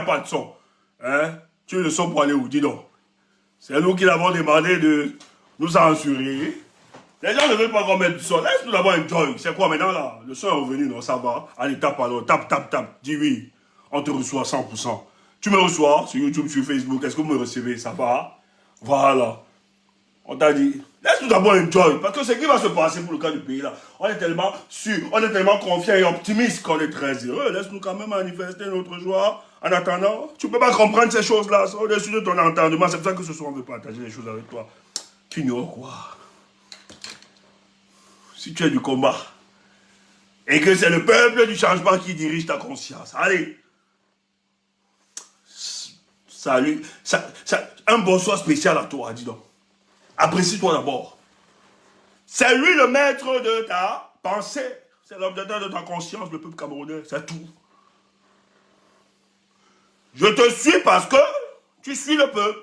pas de son. Hein? Tu veux le son pour aller où? Dis donc. C'est nous qui l'avons demandé de nous censurer. Les gens ne veulent pas qu'on mette du son. Laisse-nous d'abord enjoy. C'est quoi maintenant là? Le son est revenu, non? Ça va. Allez, tape alors. Tape, tape, tape. Dis oui. On te reçoit 100%. Tu me reçois sur YouTube, sur Facebook. Est-ce que vous me recevez? Ça va? Voilà. On t'a dit, laisse-nous d'abord enjoy. Parce que ce qui va se passer pour le cas du pays là, on est tellement sûr, on est tellement confiant et optimiste qu'on est très heureux. Laisse-nous quand même manifester notre joie. En attendant, tu ne peux pas comprendre ces choses-là. C'est au-dessus de ton entendement. C'est pour ça que ce soir on veut partager les choses avec toi. Tu ignores quoi? Si tu es du combat et que c'est le peuple du changement qui dirige ta conscience, allez. Salut. Un bonsoir spécial à toi, dis donc. Apprécie-toi d'abord. C'est lui le maître de ta pensée. C'est l'objet de ta conscience, le peuple camerounais. C'est tout. Je te suis parce que tu suis le peuple.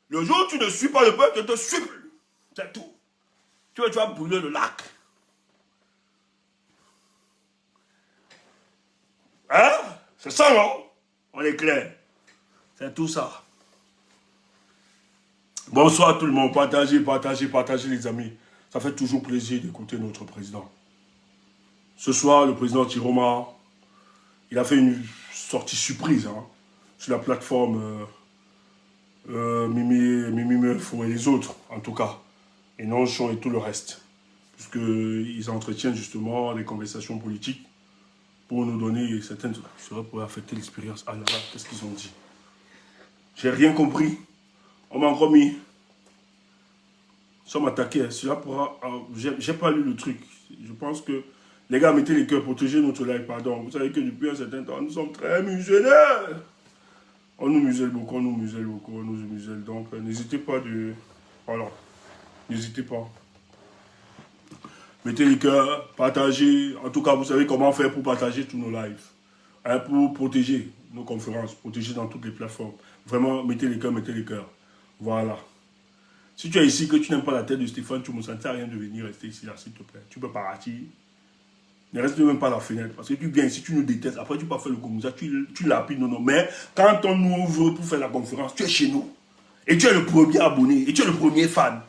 Le jour où tu ne suis pas le peuple, je te suis plus. C'est tout. Tu vas brûler le lac. Hein? C'est ça, non? On est clair. C'est tout ça. Bonsoir tout le monde. Partagez, partagez, partagez les amis. Ça fait toujours plaisir d'écouter notre président. Ce soir, le président Tiroma, il a fait une sortie surprise sur la plateforme Mimi Meufou et les autres, en tout cas. Et Nonchon et tout le reste. Puisqu'ils entretiennent justement des conversations politiques pour nous donner certaines... Je serais pour affecter l'expérience. Ah là là, qu'est-ce qu'ils ont dit? J'ai rien compris. On m'a encore mis... Ça m'attaquait. Cela pourra... J'ai pas lu le truc. Je pense que... Les gars, mettez les cœurs, protégez notre live, pardon. Vous savez que depuis un certain temps, nous sommes très muselés. On nous muselle beaucoup, on nous muselle beaucoup, on nous muselle. Donc, n'hésitez pas de... Voilà. N'hésitez pas. Mettez les cœurs, partagez. En tout cas, vous savez comment faire pour partager tous nos lives. Hein, pour protéger nos conférences, protéger dans toutes les plateformes. Vraiment, mettez les cœurs, mettez les cœurs. Voilà. Si tu es ici, que tu n'aimes pas la tête de Stéphane Tchoumo, ça ne sert à rien de venir rester ici, là, s'il te plaît. Tu peux partir. Ne reste même pas à la fenêtre. Parce que tu viens ici, tu nous détestes. Après, tu peux faire le commusa, tu lapides. Non. Mais quand on ouvre pour faire la conférence, tu es chez nous. Et tu es le premier abonné. Et tu es le premier fan.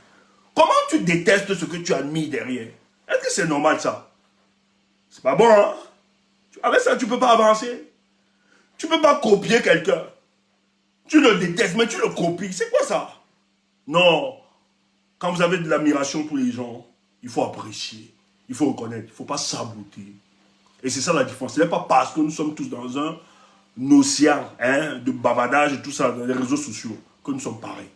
Comment tu détestes ce que tu as mis derrière? Est-ce que c'est normal ça? C'est pas bon, hein? Avec ça, tu ne peux pas avancer. Tu ne peux pas copier quelqu'un. Tu le détestes, mais tu le copies. C'est quoi ça? Non. Quand vous avez de l'admiration pour les gens, il faut apprécier. Il faut reconnaître. Il ne faut pas saboter. Et c'est ça la différence. Ce n'est pas parce que nous sommes tous dans un océan de bavardage et tout ça, dans les réseaux sociaux, que nous sommes pareils.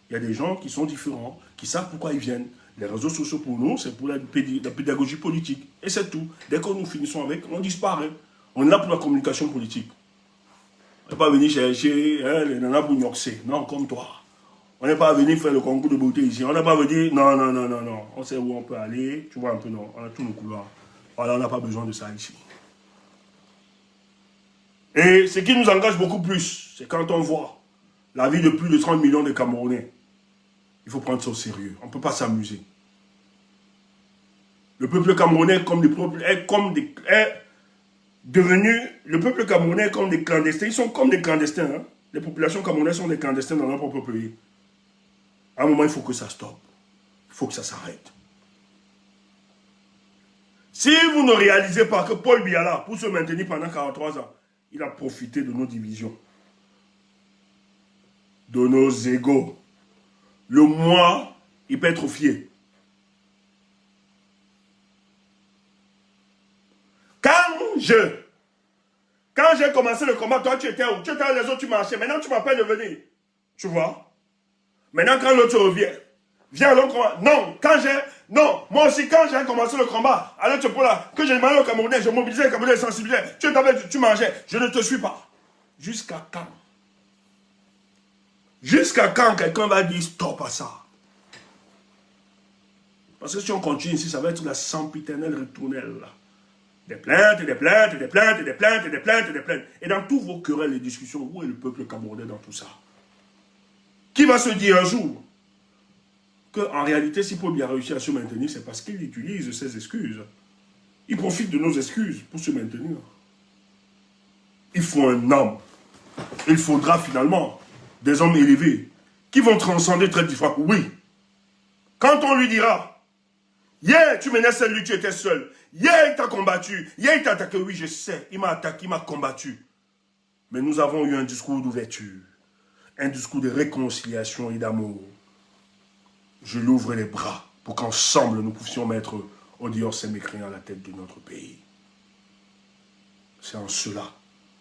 Il y a des gens qui sont différents, qui savent pourquoi ils viennent. Les réseaux sociaux pour nous, c'est pour la pédagogie politique. Et c'est tout. Dès que nous finissons avec, on disparaît. On est là pour la communication politique. On n'est pas venu chercher les nanas bougnoxés. Non, comme toi. On n'est pas venu faire le concours de beauté ici. On n'est pas venu, non. On sait où on peut aller. Tu vois un peu, non. On a tous nos couloirs. Voilà, on n'a pas besoin de ça ici. Et ce qui nous engage beaucoup plus, c'est quand on voit la vie de plus de 30 millions de Camerounais. Il faut prendre ça au sérieux. On ne peut pas s'amuser. Le peuple camerounais est devenu, le peuple camerounais comme des clandestins. Ils sont comme des clandestins. Hein. Les populations camerounaises sont des clandestins dans leur propre pays. À un moment, il faut que ça stoppe. Il faut que ça s'arrête. Si vous ne réalisez pas que Paul Biya, pour se maintenir pendant 43 ans, il a profité de nos divisions, de nos égos. Le moi hypertrophié. Quand j'ai commencé le combat, toi tu étais où? Tu étais à les autres, tu marchais. Maintenant tu m'appelles de venir. Tu vois? Maintenant quand l'autre revient, viens l'autre combat. Non, moi aussi quand j'ai commencé le combat, à l'autre pour là, que j'ai demandé au Camerounais, je mobilisais les Camerounais, sensibilisais. Tu mangeais, je ne te suis pas. Jusqu'à quand? Jusqu'à quand quelqu'un va dire stop à ça? Parce que si on continue ici, ça va être la sempiternelle retournelle. Des plaintes, des plaintes, des plaintes, des plaintes, des plaintes, des plaintes. Et dans tous vos querelles et discussions, où est le peuple camerounais dans tout ça? Qui va se dire un jour qu'en réalité, si Paul Biya a réussi à se maintenir, c'est parce qu'il utilise ses excuses. Il profite de nos excuses pour se maintenir. Il faut un homme il faudra finalement des hommes élevés qui vont transcender très différents. Oui. Quand on lui dira, hier tu menais cette lutte, tu étais seul. Hier il t'a combattu. Hier il t'a attaqué. Oui, je sais. Il m'a attaqué, il m'a combattu. Mais nous avons eu un discours d'ouverture. Un discours de réconciliation et d'amour. Je lui ouvre les bras pour qu'ensemble nous puissions mettre au dehors ces mécréants à la tête de notre pays. C'est en cela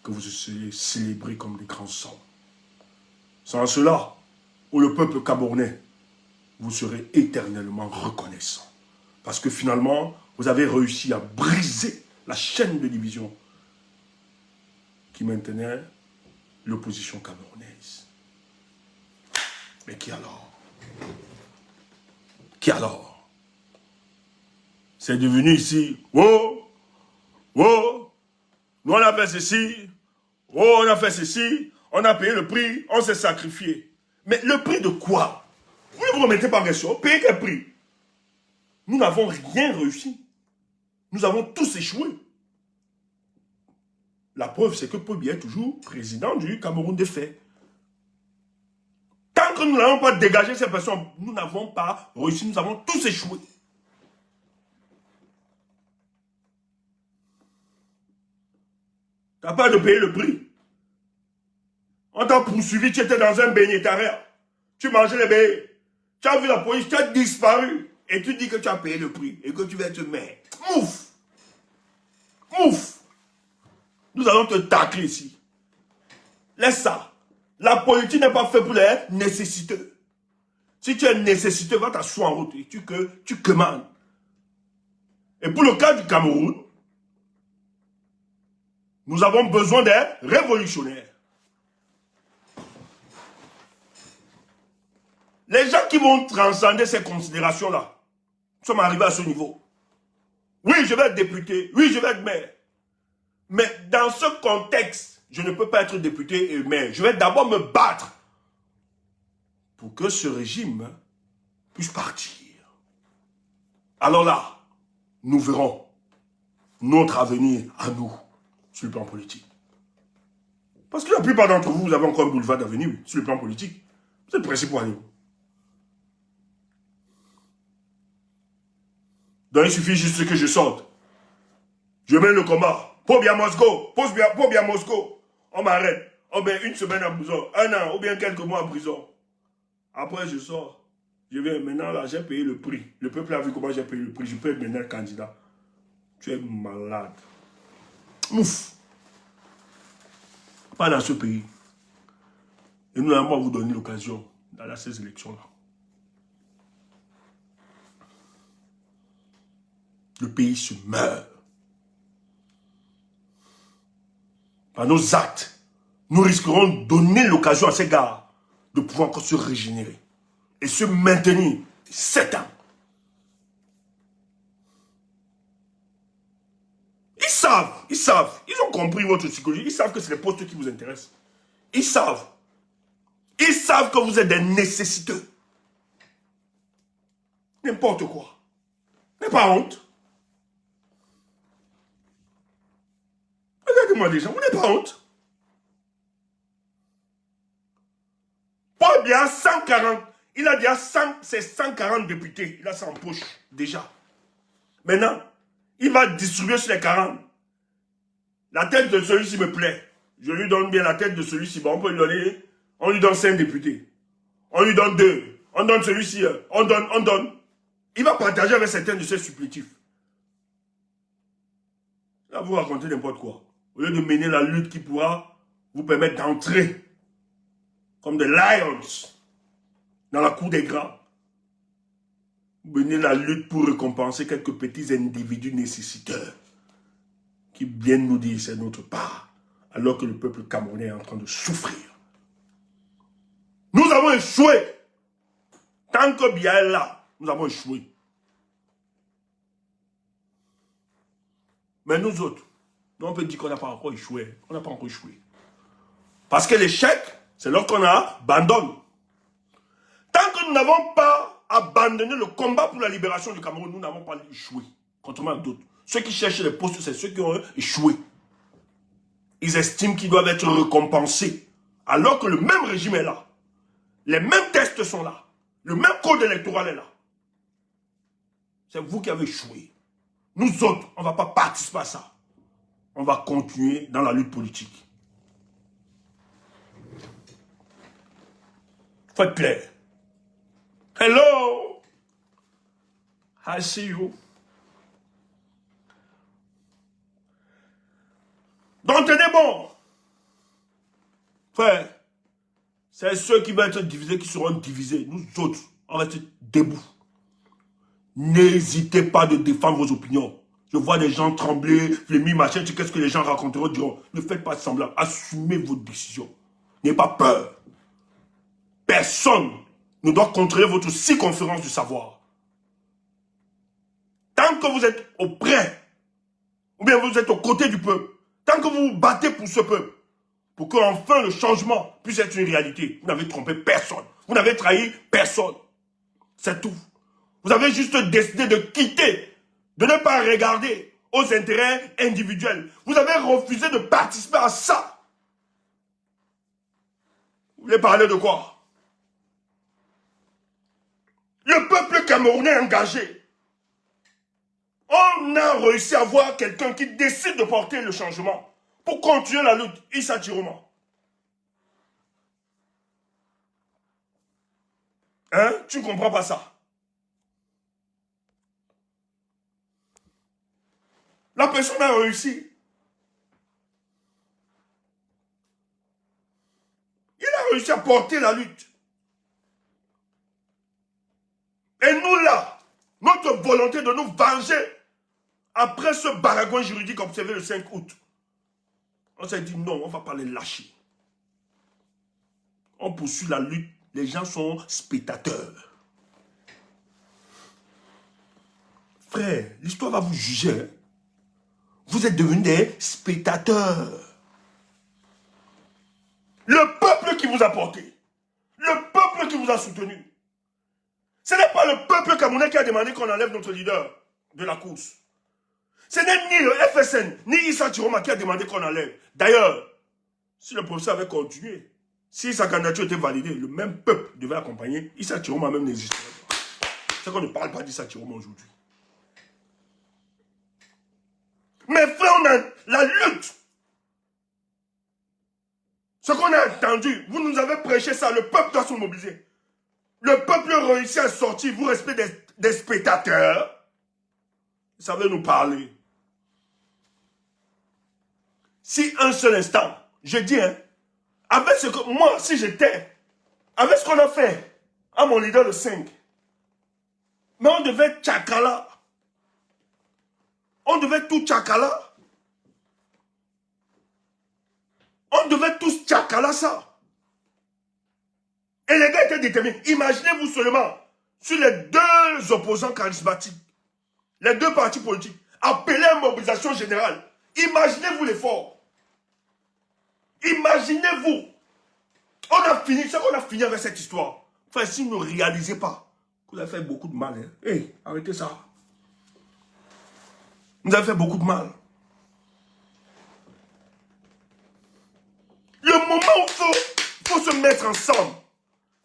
que vous serez célébrés comme des grands hommes. C'est en cela où le peuple camerounais vous serez éternellement reconnaissant. Parce que finalement, vous avez réussi à briser la chaîne de division qui maintenait l'opposition camerounaise. Mais qui alors? Qui alors? C'est devenu ici, oh, oh, nous on a fait ceci, oh, on a fait ceci, on a payé le prix, on s'est sacrifié. Mais le prix de quoi? Vous ne vous remettez pas en question, payez quel prix? Nous n'avons rien réussi. Nous avons tous échoué. La preuve, c'est que Paul Biya est toujours président du Cameroun des faits. Tant que nous n'avons pas dégagé ces personnes, nous n'avons pas réussi, nous avons tous échoué. Tu n'as pas de payer le prix. On t'a poursuivi, tu étais dans un bénétariat. Tu mangeais les beignets. Tu as vu la police, tu as disparu. Et tu dis que tu as payé le prix et que tu vas te mettre. Mouf! Mouf! Nous allons te tacler ici. Laisse ça. La politique n'est pas faite pour les nécessiteux. Si tu es nécessiteux, va t'asseoir en route et tu commandes. Et pour le cas du Cameroun, nous avons besoin des révolutionnaires. Les gens qui vont transcender ces considérations-là, nous sommes arrivés à ce niveau. Oui, je vais être député. Oui, je vais être maire. Mais dans ce contexte, je ne peux pas être député et maire. Je vais d'abord me battre pour que ce régime puisse partir. Alors là, nous verrons notre avenir à nous sur le plan politique. Parce que la plupart d'entre vous, vous avez encore un boulevard d'avenir sur le plan politique. Vous êtes pressé pour aller où? Donc il suffit juste que je sorte. Je mène le combat. Paul Biya Moscou. Paul Biya Moscou. On m'arrête. On met une semaine en prison. Un an ou bien quelques mois en prison. Après je sors. Je viens maintenant là, j'ai payé le prix. Le peuple a vu comment j'ai payé le prix. Je peux être maintenant candidat. Tu es malade. Ouf. Pas dans ce pays. Et nous allons vous donner l'occasion d'aller à ces élections-là. Le pays se meurt. Par nos actes, nous risquerons de donner l'occasion à ces gars de pouvoir encore se régénérer et se maintenir 7 ans. Ils ont compris votre psychologie, ils savent que c'est les postes qui vous intéressent. Ils savent que vous êtes des nécessiteux. N'importe quoi. N'ayez pas honte. Regardez-moi déjà, vous n'avez pas honte. Paul Biya 140, il a déjà 140 députés, il a ça en poche, déjà. Maintenant, il va distribuer sur les 40. La tête de celui-ci me plaît. Je lui donne bien la tête de celui-ci. Bon, on peut lui donner, on lui donne 5 députés. On lui donne 2. On donne celui-ci, on donne. Il va partager avec certains de ses supplétifs. Là, vous racontez n'importe quoi. Au lieu de mener la lutte qui pourra vous permettre d'entrer comme des lions dans la cour des grands. Vous menez la lutte pour récompenser quelques petits individus nécessiteurs qui viennent nous dire c'est notre part, alors que le peuple camerounais est en train de souffrir. Nous avons échoué. Tant que Biya est là, nous avons échoué. Mais nous autres, on peut dire qu'on n'a pas encore échoué. On n'a pas encore échoué. Parce que l'échec, c'est lorsqu'on abandonne. Tant que nous n'avons pas abandonné le combat pour la libération du Cameroun, nous n'avons pas échoué. Contrairement à d'autres. Ceux qui cherchent les postes, c'est ceux qui ont échoué. Ils estiment qu'ils doivent être récompensés Alors que le même régime est là. Les mêmes tests sont là. Le même code électoral est là. C'est vous qui avez échoué. Nous autres, on ne va pas participer à ça. On va continuer dans la lutte politique. Faut être clair. Hello. I see you. Donc tenez bon. Frère, c'est ceux qui vont être divisés qui seront divisés. Nous autres, on reste debout. N'hésitez pas de défendre vos opinions. Je vois des gens trembler, flémir, machin, qu'est-ce que les gens raconteront, diront. Ne faites pas semblant, assumez vos décisions. N'ayez pas peur. Personne ne doit contrôler votre circonférence du savoir. Tant que vous êtes auprès, ou bien vous êtes aux côtés du peuple, tant que vous vous battez pour ce peuple, pour qu'enfin le changement puisse être une réalité, vous n'avez trompé personne. Vous n'avez trahi personne. C'est tout. Vous avez juste décidé de quitter, de ne pas regarder aux intérêts individuels. Vous avez refusé de participer à ça. Vous voulez parler de quoi? Le peuple camerounais engagé. On a réussi à voir quelqu'un qui décide de porter le changement pour continuer la lutte. Issa Chiroma. Hein? Tu ne comprends pas ça? La personne a réussi. Il a réussi à porter la lutte. Et nous là, notre volonté de nous venger après ce baragouin juridique observé le 5 août, on s'est dit non, on ne va pas les lâcher. On poursuit la lutte, les gens sont spectateurs. Frère, l'histoire va vous juger. Hein? Vous êtes devenus des spectateurs. Le peuple qui vous a porté, le peuple qui vous a soutenu, ce n'est pas le peuple camerounais qui a demandé qu'on enlève notre leader de la course. Ce n'est ni le FSN, ni Issa Chiroma qui a demandé qu'on enlève. D'ailleurs, si le professeur avait continué, si sa candidature était validée, le même peuple devait accompagner. Issa Chiroma même n'existerait pas. C'est qu'on ne parle pas d'Issa Chiroma aujourd'hui. Mais frère, on a la lutte. Ce qu'on a entendu, vous nous avez prêché ça, le peuple doit se mobiliser. Le peuple réussit à sortir, vous restez des spectateurs. Vous savez nous parler. Si un seul instant, je dis, hein, avec ce que, moi, si j'étais, avec ce qu'on a fait à mon leader le 5, mais on devait tchakala. On devait tout tchakala. On devait tous tchakala ça. Et les gars étaient déterminés. Imaginez-vous seulement, sur les deux opposants charismatiques, les deux partis politiques, appeler à une mobilisation générale. Imaginez-vous l'effort. Imaginez-vous. On a fini, c'est qu'on a fini avec cette histoire. Enfin, si vous ne réalisez pas, vous avez fait beaucoup de mal. Hein. Hey, arrêtez ça. Vous avez fait beaucoup de mal. Le moment où il faut se mettre ensemble,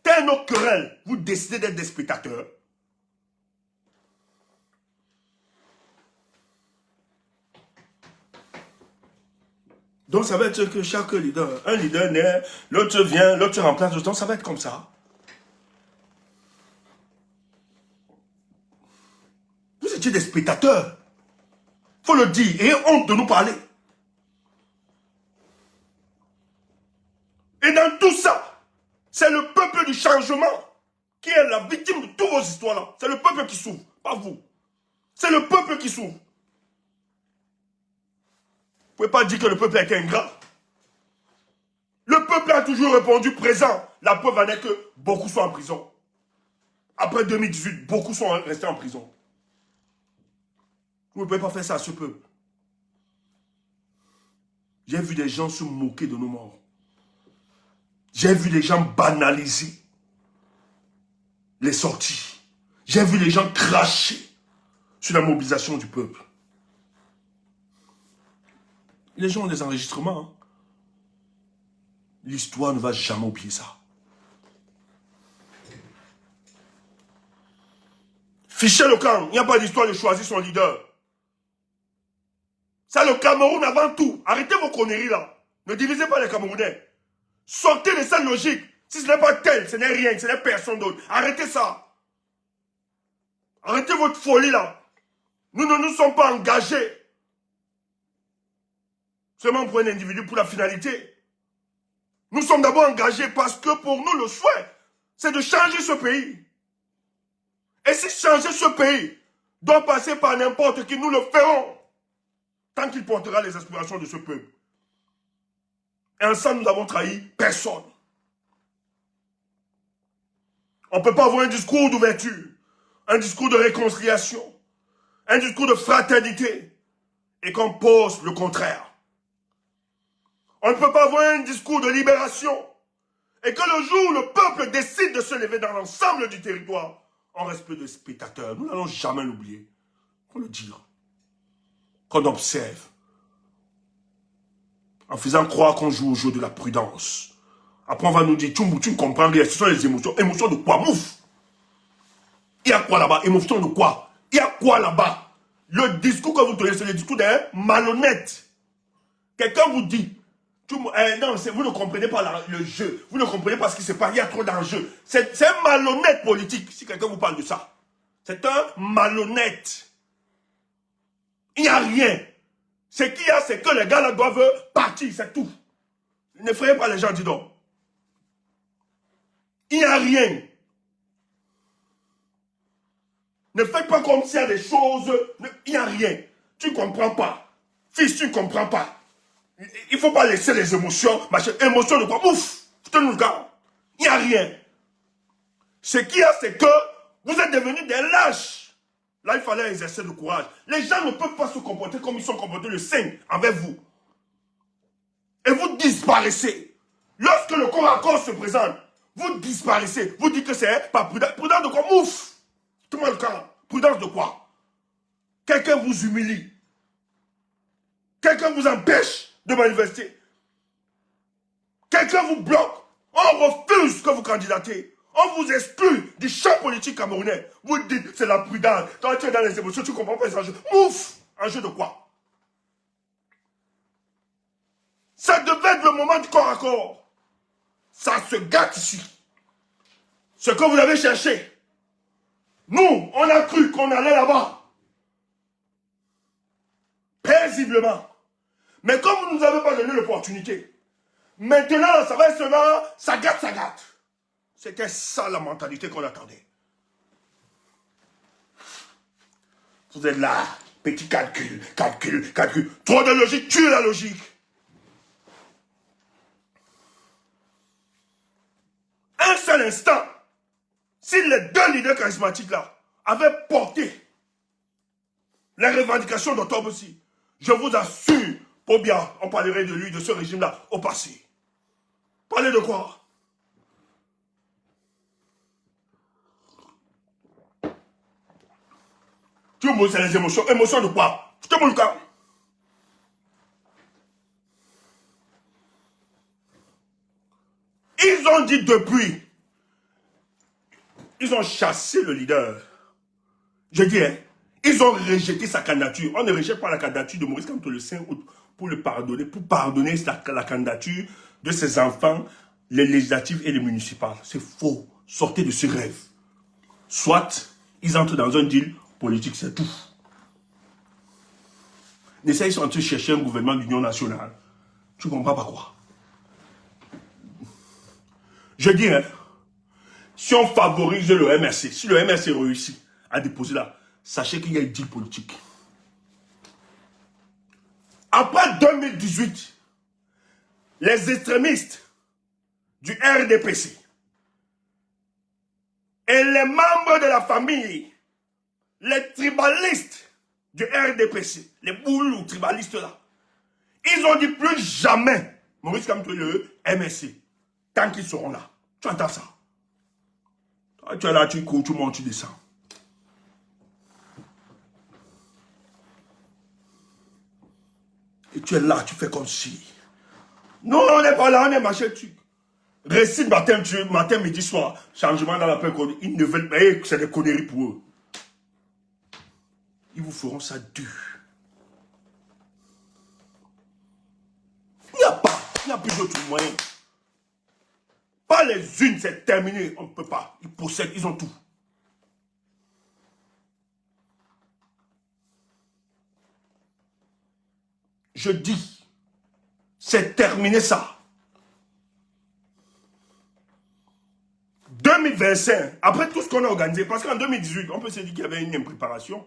tel nos querelles, vous décidez d'être des spectateurs. Donc ça va être que chaque leader, un leader naît, l'autre vient, l'autre remplace, donc ça va être comme ça. Vous étiez des spectateurs. Faut le dire, et honte de nous parler. Et dans tout ça, c'est le peuple du changement qui est la victime de toutes vos histoires-là. C'est le peuple qui souffre, pas vous. C'est le peuple qui souffre. Vous ne pouvez pas dire que le peuple est ingrat. Le peuple a toujours répondu présent. La preuve en est que beaucoup sont en prison. Après 2018, beaucoup sont restés en prison. Vous ne pouvez pas faire ça à ce peuple. J'ai vu des gens se moquer de nos morts. J'ai vu les gens banaliser les sorties. J'ai vu les gens cracher sur la mobilisation du peuple. Les gens ont des enregistrements. Hein. L'histoire ne va jamais oublier ça. Fichez le camp. Il n'y a pas d'histoire de choisir son leader. C'est le Cameroun avant tout. Arrêtez vos conneries là. Ne divisez pas les Camerounais. Sortez de cette logique. Si ce n'est pas tel, ce n'est rien, ce n'est personne d'autre. Arrêtez ça. Arrêtez votre folie là. Nous ne nous sommes pas engagés seulement pour un individu, pour la finalité. Nous sommes d'abord engagés parce que pour nous, le souhait, c'est de changer ce pays. Et si changer ce pays doit passer par n'importe qui, nous le ferons. Tant qu'il portera les aspirations de ce peuple. Et ensemble, nous n'avons trahi personne. On ne peut pas avoir un discours d'ouverture, un discours de réconciliation, un discours de fraternité, et qu'on pose le contraire. On ne peut pas avoir un discours de libération, et que le jour où le peuple décide de se lever dans l'ensemble du territoire, on reste peu de spectateurs. Nous n'allons jamais l'oublier. Faut le dire. Qu'on observe, en faisant croire qu'on joue au jeu de la prudence. Après, on va nous dire, tu ne comprends rien, ce sont les émotions. Émotions de quoi? Mouf! Il y a quoi là-bas? Émotion de quoi? Il y a quoi là-bas? Le discours que vous tenez, c'est le discours d'un malhonnête. Quelqu'un vous dit, non, vous ne comprenez pas le jeu. Vous ne comprenez pas ce qui se passe. Il y a trop d'enjeux. C'est un malhonnête politique, si quelqu'un vous parle de ça. C'est un malhonnête. Il n'y a rien. Ce qu'il y a, c'est que les gars là doivent partir, c'est tout. Ne frayez pas les gens, dis donc. Il n'y a rien. Ne faites pas comme s'il y a des choses. Il n'y a rien. Tu ne comprends pas. Fils, tu ne comprends pas. Il ne faut pas laisser les émotions. Machin. Émotions de quoi? Ouf! Foutez-nous le gars. Il n'y a rien. Ce qu'il y a, c'est que vous êtes devenus des lâches. Là, il fallait exercer le courage. Les gens ne peuvent pas se comporter comme ils sont comportés le 5 avec vous. Et vous disparaissez. Lorsque le corps à corps se présente, vous disparaissez. Vous dites que c'est pas prudent. Prudent de quoi? Ouf! Tout le monde le cas. Prudence de quoi? Quelqu'un vous humilie. Quelqu'un vous empêche de manifester. Quelqu'un vous bloque. On refuse que vous candidatez. On vous exclut du champ politique camerounais. Vous dites, c'est la prudence. Quand tu es dans les émotions, tu ne comprends pas les enjeux. Ouf! Enjeu de quoi? Ça devait être le moment du corps à corps. Ça se gâte ici. Ce que vous avez cherché. Nous, on a cru qu'on allait là-bas. Paisiblement. Mais comme vous ne nous avez pas donné l'opportunité, maintenant, ça va être cela, ça gâte, ça gâte. C'était ça la mentalité qu'on attendait. Vous êtes là, petit calcul, calcul, calcul. Trop de logique, tue la logique. Un seul instant, si les deux leaders charismatiques là avaient porté les revendications d'octobre aussi, je vous assure, Pobia, on parlerait de lui, de ce régime-là, au passé. Parler de quoi? Tout le monde, c'est les émotions. Émotions de quoi? Tout le monde, le cas. Ils ont dit depuis, ils ont chassé le leader. Je dis, hein, ils ont rejeté sa candidature. On ne rejette pas la candidature de Maurice Kamto le 5 août pour le pardonner, pour pardonner la candidature de ses enfants, les législatives et les municipales. C'est faux. Sortez de ce rêve. Soit, ils entrent dans un deal politique, c'est tout. Ils sont en train de chercher un gouvernement d'union nationale. Tu ne comprends pas quoi? Je dis, hein, si on favorise le MRC, si le MRC réussit à déposer là, sachez qu'il y a une deal politique. Après 2018, les extrémistes du RDPC et les membres de la famille, les tribalistes du RDPC, les boulous tribalistes là, ils ont dit plus jamais Maurice Kamto le MRC, tant qu'ils seront là. Tu entends ça? Toi, tu es là, tu cours, tu montes, tu descends. Et tu es là, tu fais comme si. Non, on n'est pas là, on est marché dessus. Récit matin, matin, midi, soir. Changement dans la paix. Ils ne veulent pas. C'est des conneries pour eux. Ils vous feront ça dur. Il n'y a plus d'autres moyens. Pas les unes, c'est terminé. On ne peut pas. Ils possèdent, ils ont tout. Je dis, c'est terminé ça. 2025, après tout ce qu'on a organisé, parce qu'en 2018, on peut se dire qu'il y avait une impréparation.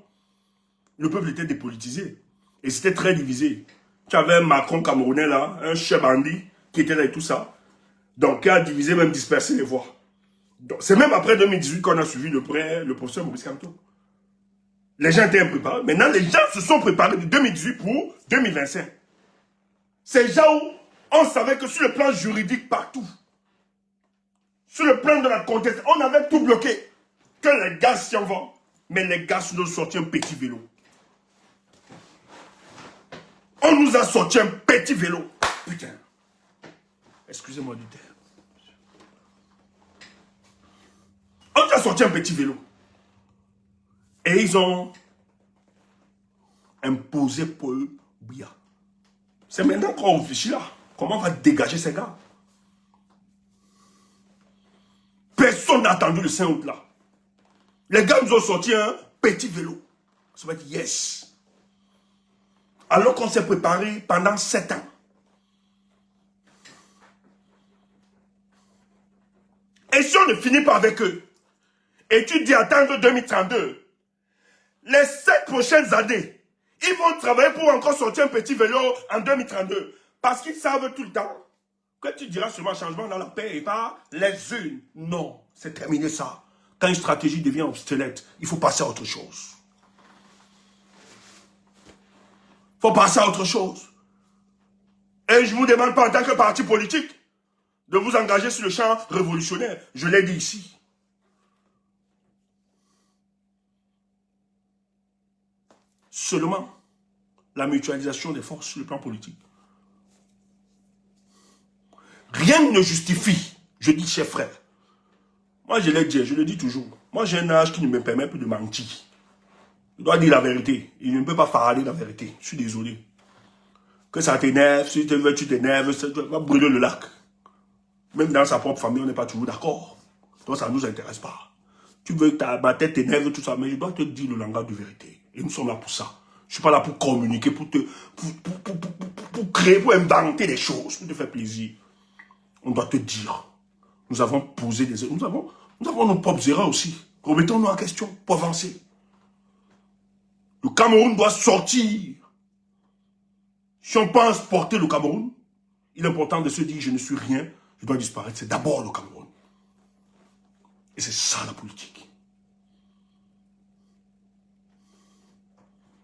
Le peuple était dépolitisé. Et c'était très divisé. Tu avais un Macron camerounais là, un chef bandit qui était là et tout ça. Donc, qui a divisé, même dispersé les voix. C'est même après 2018 qu'on a suivi le professeur Maurice Kamto. Les gens étaient impréparés. Maintenant, les gens se sont préparés de 2018 pour 2025. C'est déjà où on savait que sur le plan juridique partout, sur le plan de la contestation, on avait tout bloqué. Que les gars s'y en vont. Mais les gars nous ont sorti un petit vélo. On nous a sorti un petit vélo. Putain. Excusez-moi du terme. On nous a sorti un petit vélo. Et ils ont imposé Paul Biya. C'est maintenant qu'on réfléchit là. Comment on va dégager ces gars? Personne n'a attendu le 5 août là. Les gars nous ont sorti un petit vélo. Ça va être yes. Alors qu'on s'est préparé pendant 7 ans. Et si on ne finit pas avec eux, et tu dis attendre 2032, les 7 prochaines années, ils vont travailler pour encore sortir un petit vélo en 2032. Parce qu'ils savent tout le temps que tu diras seulement changement dans la paix et pas les unes. Non, c'est terminé ça. Quand une stratégie devient obsolète, il faut passer à autre chose. Il faut passer à autre chose. Et je ne vous demande pas en tant que parti politique de vous engager sur le champ révolutionnaire. Je l'ai dit ici. Seulement la mutualisation des forces sur le plan politique. Rien ne justifie, je dis chers frères. Moi je l'ai dit, je le dis toujours. Moi j'ai un âge qui ne me permet plus de mentir. Je dois dire la vérité. Il ne peut pas parler la vérité. Je suis désolé. Que ça t'énerve, si tu veux, tu t'énerves, tu vas brûler le lac. Même dans sa propre famille, on n'est pas toujours d'accord. Donc ça ne nous intéresse pas. Tu veux que ma tête t'énerve, tout ça, mais je dois te dire le langage de vérité. Et nous sommes là pour ça. Je ne suis pas là pour communiquer, pour créer, pour inventer des choses, pour te faire plaisir. On doit te dire. Nous avons posé des erreurs. Nous avons nos propres erreurs aussi. Remettons-nous en question pour avancer. Le Cameroun doit sortir. Si on pense porter le Cameroun, il est important de se dire je ne suis rien, je dois disparaître. C'est d'abord le Cameroun. Et c'est ça la politique.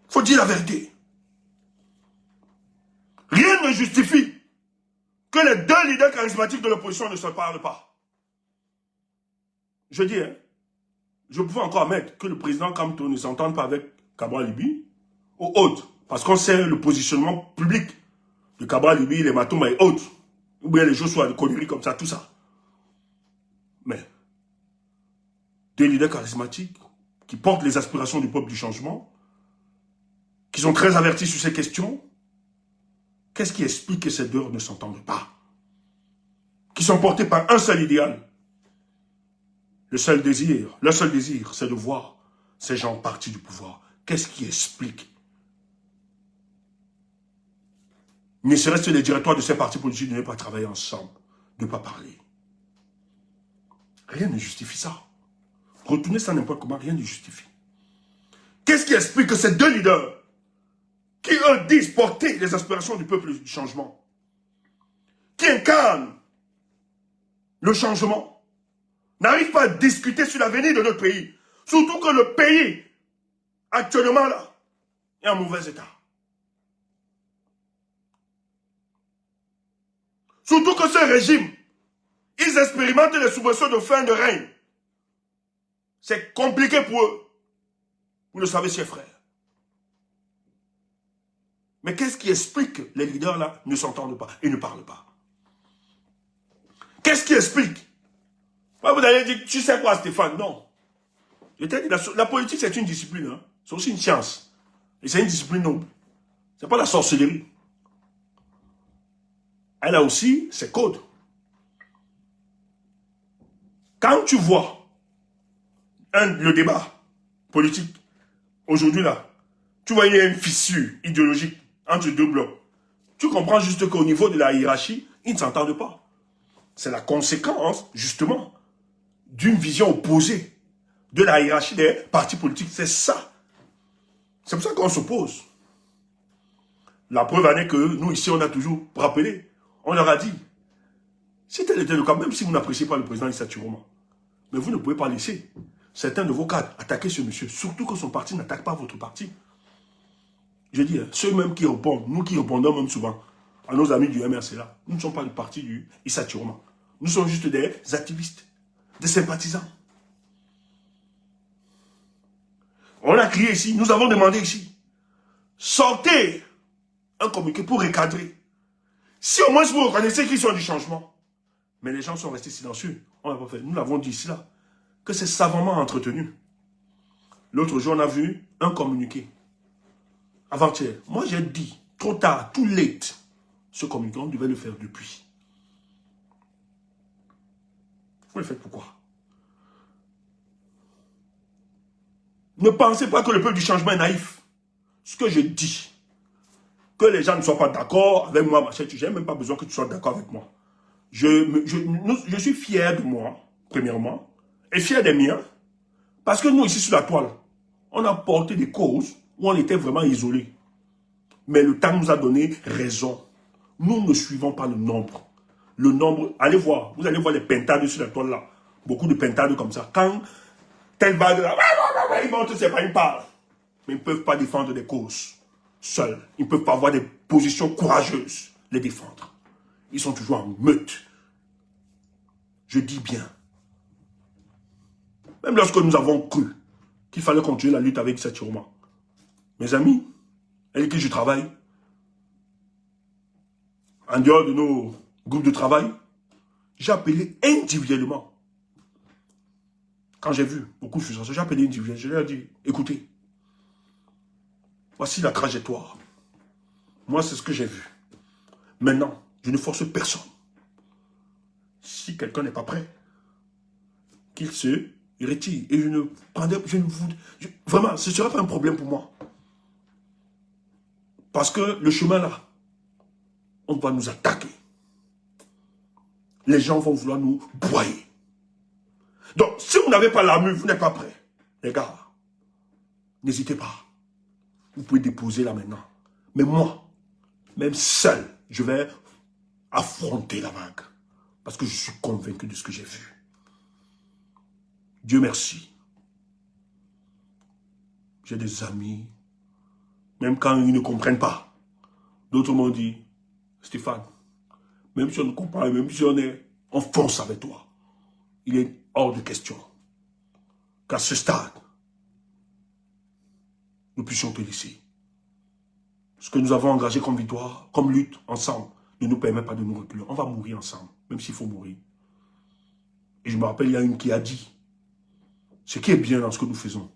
Il faut dire la vérité. Rien ne justifie que les deux leaders charismatiques de l'opposition ne se parlent pas. Je dis, hein, je pouvais encore admettre que le président Kamto ne s'entende pas avec Cabral Libi ou autres, parce qu'on sait le positionnement public de Cabral Libi, les Matouma et autres, ou bien les Joshua, les conneries comme ça, tout ça. Mais, des leaders charismatiques qui portent les aspirations du peuple du changement, qui sont très avertis sur ces questions, qu'est-ce qui explique que ces deux ne s'entendent pas? Qui sont portés par un seul idéal. Leur seul désir, c'est de voir ces gens partis du pouvoir. Qu'est-ce qui explique? Ne serait-ce que les directeurs de ces partis politiques de ne pas travailler ensemble, de ne pas parler. Rien ne justifie ça. Retournez ça n'importe comment, rien ne justifie. Qu'est-ce qui explique que ces deux leaders, qui eux disent porter les aspirations du peuple du changement, qui incarnent le changement, n'arrivent pas à discuter sur l'avenir de notre pays. Surtout que le pays, actuellement là, est en mauvais état. Surtout que ce régime, ils expérimentent les subventions de fin de règne. C'est compliqué pour eux. Vous le savez, chers frères. Mais qu'est-ce qui explique que les leaders là ne s'entendent pas et ne parlent pas? Qu'est-ce qui explique? Vous allez dire, tu sais quoi, Stéphane? Non. Je t'ai dit, la politique, c'est une discipline. Hein. C'est aussi une science. Et c'est une discipline noble. C'est pas la sorcellerie. Elle a aussi ses codes. Quand tu vois le débat politique, aujourd'hui là, tu vois, il y a une fissure idéologique entre deux blocs. Tu comprends juste qu'au niveau de la hiérarchie, ils ne s'entendent pas. C'est la conséquence, justement, d'une vision opposée de la hiérarchie des partis politiques. C'est ça. C'est pour ça qu'on s'oppose. La preuve en est que nous, ici, on a toujours rappelé. On leur a dit, si tel était le cas, même si vous n'appréciez pas le président Issa Chiroma, mais vous ne pouvez pas laisser certains de vos cadres attaquer ce monsieur, surtout que son parti n'attaque pas votre parti. Je dis, ceux même qui répondent, nous qui répondons même souvent à nos amis du MRCA, nous ne sommes pas du parti du Issa Chiroma. Nous sommes juste des activistes, des sympathisants. On a crié ici, nous avons demandé ici, sortez un communiqué pour recadrer. Si au moins vous reconnaissez qu'ils sont du changement. Mais les gens sont restés silencieux. On n'a pas fait. Nous l'avons dit ici là, que c'est savamment entretenu. L'autre jour, on a vu un communiqué. Avant-hier, moi j'ai dit, trop tard, too late, ce communiqué, on devait le faire depuis. Vous le faites pourquoi? Ne pensez pas que le peuple du changement est naïf. Ce que je dis, que les gens ne soient pas d'accord avec moi, je n'ai même pas besoin que tu sois d'accord avec moi. Je suis fier de moi, premièrement, et fier des miens, parce que nous, ici sur la toile, on a porté des causes où on était vraiment isolés. Mais le temps nous a donné raison. Nous ne suivons pas le nombre. Le nombre, allez voir, vous allez voir les pintades sur la toile là. Beaucoup de pintades comme ça. Quand telle vague là, ils montent, c'est pas une part. Mais ils ne peuvent pas défendre des causes seuls. Ils ne peuvent pas avoir des positions courageuses, les défendre. Ils sont toujours en meute. Je dis bien. Même lorsque nous avons cru qu'il fallait continuer la lutte avec Issa Chiroma. Mes amis, avec qui je travaille, en dehors de nos groupes de travail, j'ai appelé individuellement. Quand j'ai vu beaucoup de frustration, j'ai appelé individuellement. Je leur ai dit, écoutez, voici la trajectoire. Moi, c'est ce que j'ai vu. Maintenant, je ne force personne. Si quelqu'un n'est pas prêt, qu'il se retire. Et je ne prendrai, vraiment, ce ne sera pas un problème pour moi. Parce que le chemin là, on va nous attaquer. Les gens vont vouloir nous broyer. Donc, si vous n'avez pas l'armure, vous n'êtes pas prêts. Les gars, n'hésitez pas. Vous pouvez déposer là maintenant. Mais moi, même seul, je vais affronter la vague. Parce que je suis convaincu de ce que j'ai vu. Dieu merci. J'ai des amis, même quand ils ne comprennent pas. D'autres m'ont dit, Stéphane, même si on ne comprend pas, même si on fonce avec toi, il est hors de question qu'à ce stade, nous puissions te laisser. Ce que nous avons engagé comme victoire, comme lutte ensemble, ne nous permet pas de nous reculer. On va mourir ensemble, même s'il faut mourir. Et je me rappelle, il y a une qui a dit, ce qui est bien dans ce que nous faisons,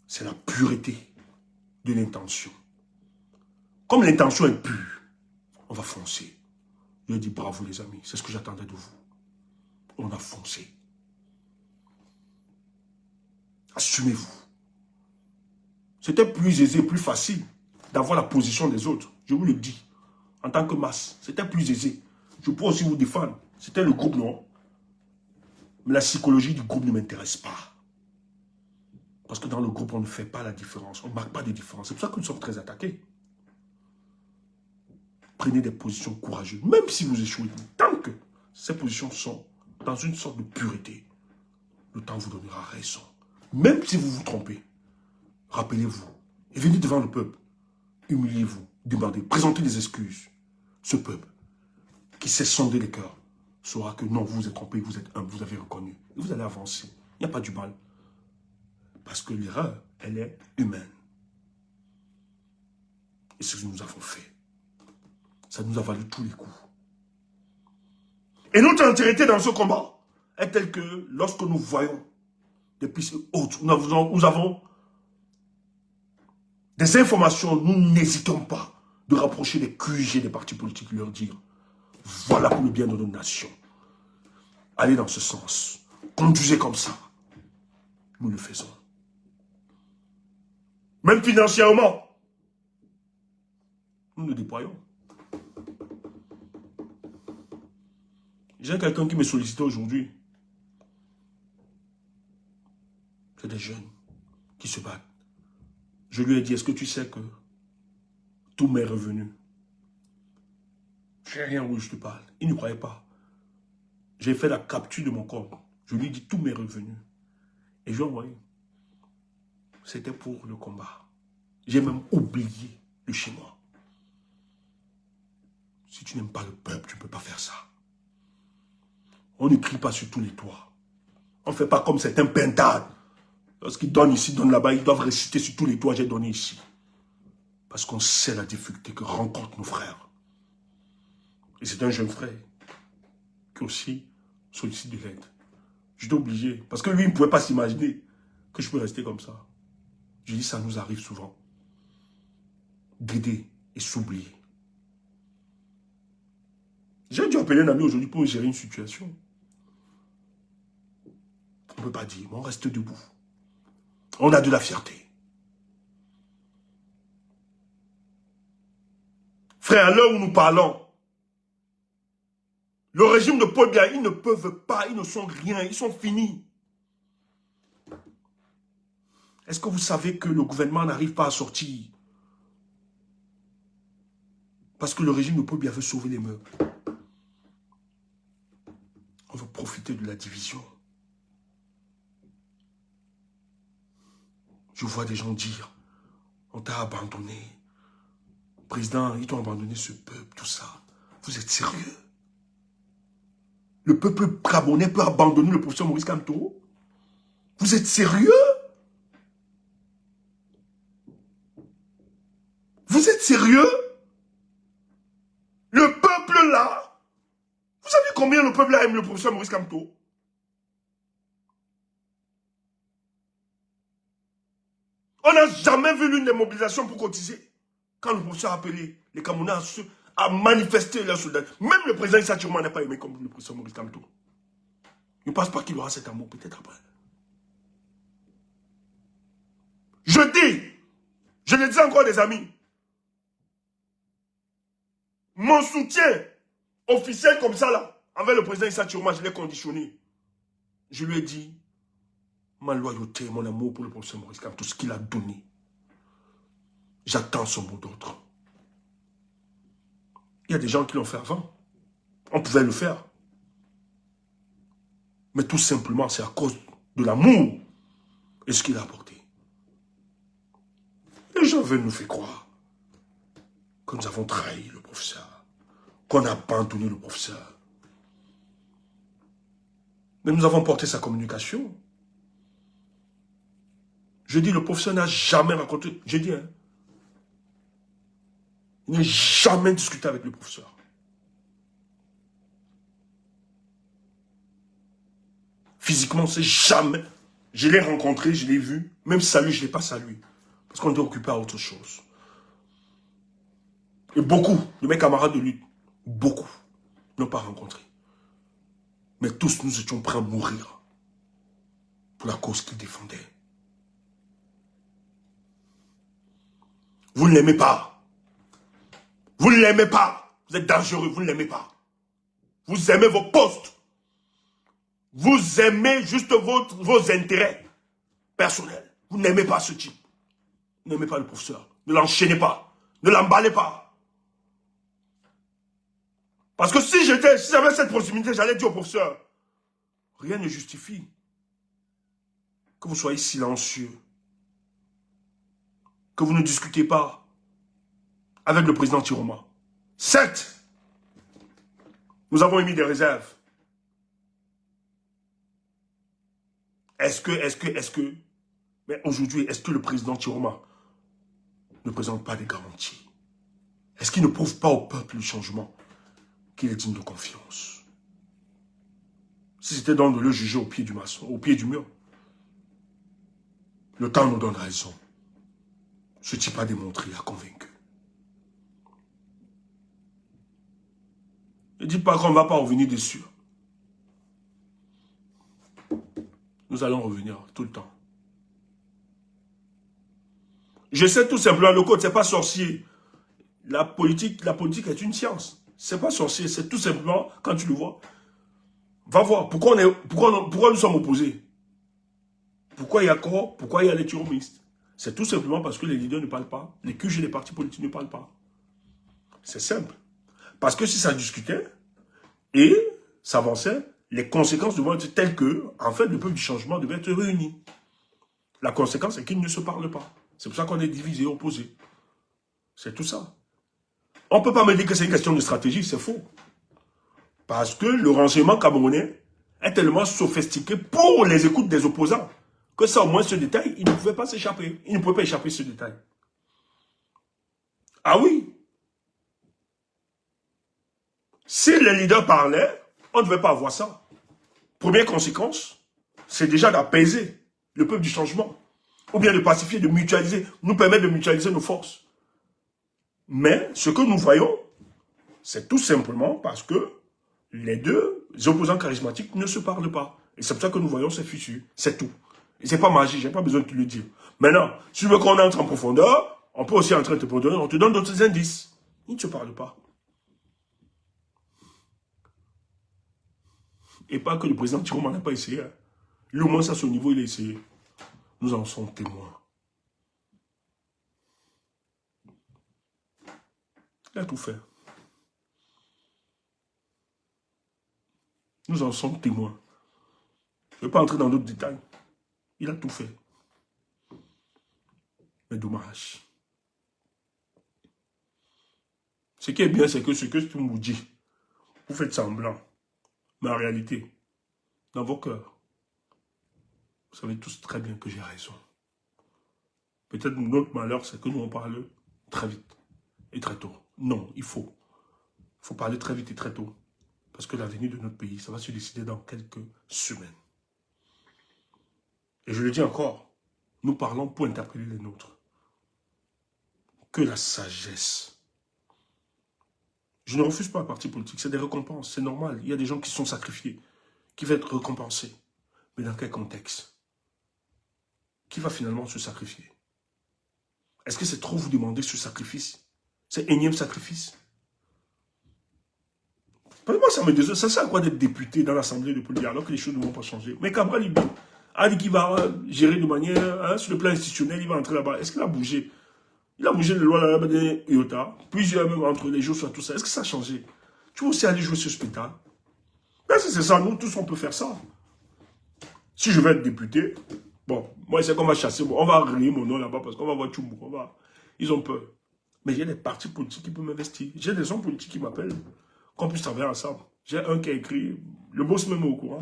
c'est la pureté de l'intention. Comme l'intention est pure, on va foncer. Je dis bravo les amis, c'est ce que j'attendais de vous. On a foncé. Assumez-vous. C'était plus aisé, plus facile d'avoir la position des autres. Je vous le dis. En tant que masse, c'était plus aisé. Je peux aussi vous défendre. C'était le groupe, non? Mais la psychologie du groupe ne m'intéresse pas. Parce que dans le groupe, on ne fait pas la différence. On ne marque pas de différence. C'est pour ça que nous sommes très attaqués. Prenez des positions courageuses. Même si vous échouez, tant que ces positions sont dans une sorte de pureté, le temps vous donnera raison. Même si vous vous trompez, rappelez-vous et venez devant le peuple. Humiliez-vous, demandez, présentez des excuses. Ce peuple qui sait sonder les cœurs saura que non, vous vous êtes trompé, vous êtes humble, vous avez reconnu. Et vous allez avancer. Il n'y a pas du mal. Parce que l'erreur, elle est humaine. Et ce que nous avons fait, ça nous a valu tous les coups. Et notre entièreté dans ce combat est telle que lorsque nous voyons des pistes hautes, nous avons des informations, nous n'hésitons pas de rapprocher les QG des partis politiques et leur dire voilà pour le bien de nos nations. Allez dans ce sens. Conduisez comme ça. Nous le faisons. Même financièrement, nous le déployons. J'ai quelqu'un qui me sollicitait aujourd'hui. C'est des jeunes qui se battent. Je lui ai dit, est-ce que tu sais que tous mes revenus, je n'ai rien où je te parle. Il ne croyait pas. J'ai fait la capture de mon compte. Je lui ai dit tous mes revenus. Et je lui ai envoyé. C'était pour le combat. J'ai même oublié le chinois. Si tu n'aimes pas le peuple, tu ne peux pas faire ça. On ne crie pas sur tous les toits. On ne fait pas comme certains pintades. Lorsqu'ils donnent ici, donnent là-bas, ils doivent réciter sur tous les toits, j'ai donné ici. Parce qu'on sait la difficulté que rencontrent nos frères. Et c'est un jeune frère qui aussi sollicite de l'aide. J'étais obligé. Parce que lui, il ne pouvait pas s'imaginer que je peux rester comme ça. Je dis, ça nous arrive souvent. D'aider et s'oublier. J'ai dû appeler un ami aujourd'hui pour gérer une situation. On ne peut pas dire, mais on reste debout. On a de la fierté. Frère, à l'heure où nous parlons, le régime de Paul Biya, ils ne peuvent pas, ils ne sont rien, ils sont finis. Est-ce que vous savez que le gouvernement n'arrive pas à sortir? Parce que le régime de Paul Biya veut sauver les meubles. On veut profiter de la division. Je vois des gens dire, on t'a abandonné. Président, ils t'ont abandonné ce peuple, tout ça. Vous êtes sérieux? Le peuple gabonais peut abandonner le professeur Maurice Kamto? Vous êtes sérieux? Vous êtes sérieux? Le peuple là, vous savez combien le peuple là aime le professeur Maurice Kamto? On n'a jamais vu l'une des mobilisations pour cotiser. Quand le professeur a appelé les Camerounais à manifester leurs soldats. Même le président Issa Tchiroma n'a pas aimé comme le professeur Maurice Kamto. Je ne pense pas qu'il aura cet amour, peut-être après. Je dis, je le dis encore des amis, mon soutien officiel comme ça là, envers le président Issa Tchiroma, je l'ai conditionné. Je lui ai dit, ma loyauté, mon amour pour le professeur Maurice Kamto, ce qu'il a donné. J'attends son mot d'ordre. Il y a des gens qui l'ont fait avant. On pouvait le faire. Mais tout simplement, c'est à cause de l'amour et ce qu'il a apporté. Les gens veulent nous faire croire que nous avons trahi le professeur, qu'on a abandonné le professeur. Mais nous avons porté sa communication. Je dis, le professeur n'a jamais rencontré, j'ai dit, hein, il n'a jamais discuté avec le professeur. Physiquement, c'est jamais. Je l'ai rencontré, je l'ai vu. Même salué, je ne l'ai pas salué. Parce qu'on était occupé à autre chose. Et beaucoup de mes camarades de lutte, beaucoup, n'ont pas rencontré. Mais tous, nous étions prêts à mourir pour la cause qu'ils défendaient. Vous ne l'aimez pas. Vous ne l'aimez pas. Vous êtes dangereux, vous ne l'aimez pas. Vous aimez vos postes. Vous aimez juste vos intérêts personnels. Vous n'aimez pas ce type. Vous n'aimez pas le professeur. Ne l'enchaînez pas. Ne l'emballez pas. Parce que si j'avais cette proximité, j'allais dire au professeur, rien ne justifie que vous soyez silencieux. Que vous ne discutez pas avec le président Tchiroma. Certes, nous avons émis des réserves. Est-ce que, mais aujourd'hui, est-ce que le président Tchiroma ne présente pas des garanties? Est-ce qu'il ne prouve pas au peuple le changement qu'il est digne de confiance? Si c'était donc de le juger au pied du maçon, au pied du mur. Le temps nous donne raison. Ce type a démontré, a convaincu. Ne dites pas qu'on ne va pas revenir dessus. Nous allons revenir tout le temps. Je sais tout simplement, le code, ce n'est pas sorcier. La politique est une science. Ce n'est pas sorcier, c'est tout simplement, quand tu le vois, va voir. Pourquoi nous sommes opposés? Pourquoi il y a corps? Pourquoi il y a les turomistes? C'est tout simplement parce que les leaders ne parlent pas. Les QG, les partis politiques ne parlent pas. C'est simple. Parce que si ça discutait et ça avançait, les conséquences devaient être telles que, en fait, le peuple du changement devait être réuni. La conséquence est qu'ils ne se parlent pas. C'est pour ça qu'on est divisé, opposé. C'est tout ça. On ne peut pas me dire que c'est une question de stratégie, c'est faux. Parce que le renseignement camerounais est tellement sophistiqué pour les écoutes des opposants que ça, au moins, ce détail, il ne pouvait pas s'échapper. Il ne pouvait pas échapper ce détail. Ah oui. Si les leaders parlaient, on ne devait pas avoir ça. Première conséquence, c'est déjà d'apaiser le peuple du changement. Ou bien de pacifier, de mutualiser, nous permettre de mutualiser nos forces. Mais ce que nous voyons, c'est tout simplement parce que les deux opposants charismatiques ne se parlent pas. Et c'est pour ça que nous voyons ces fissures. C'est tout. Et c'est pas magique, j'ai pas besoin de te le dire. Maintenant, si tu veux qu'on entre en profondeur, on peut aussi entrer en profondeur, on te donne d'autres indices. Ils ne se parlent pas. Et pas que le président Tiroman n'a pas essayé. Lui, au moins, à ce niveau, il a essayé. Nous en sommes témoins. Il a tout fait. Nous en sommes témoins. Je ne vais pas entrer dans d'autres détails. Il a tout fait. Mais dommage. Ce qui est bien, c'est que ce que tu me dis, vous faites semblant. Mais en réalité, dans vos cœurs, vous savez tous très bien que j'ai raison. Peut-être notre malheur, c'est que nous, on parle très vite et très tôt. Non, il faut. Il faut parler très vite et très tôt. Parce que l'avenir de notre pays, ça va se décider dans quelques semaines. Et je le dis encore, nous parlons pour interpeller les nôtres. Que la sagesse. Je ne refuse pas un parti politique, c'est des récompenses, c'est normal. Il y a des gens qui sont sacrifiés, qui vont être récompensés. Mais dans quel contexte? Qui va finalement se sacrifier? Est-ce que c'est trop vous demander ce sacrifice? C'est énième sacrifice? Moi, ça me désole. Ça sert à quoi d'être député dans l'Assemblée de politique alors que les choses ne vont pas changer? Mais Cabral Libi a dit qu'il va gérer de manière, sur le plan institutionnel, il va entrer là-bas. Est-ce qu'il a bougé? Il a bougé les lois là-bas de IOTA, plusieurs même entre les jours, soit tout ça. Est-ce que ça a changé? Tu veux aussi aller jouer ce spectacle? Ben, si c'est ça, nous tous on peut faire ça. Si je veux être député, bon, moi c'est qu'on va chasser, on va rayer mon nom là-bas parce qu'on va voir Tchoumou, ils ont peur. Mais j'ai des partis politiques qui peuvent m'investir. J'ai des hommes politiques qui m'appellent, qu'on puisse travailler ensemble. J'ai un qui a écrit, le boss même au courant.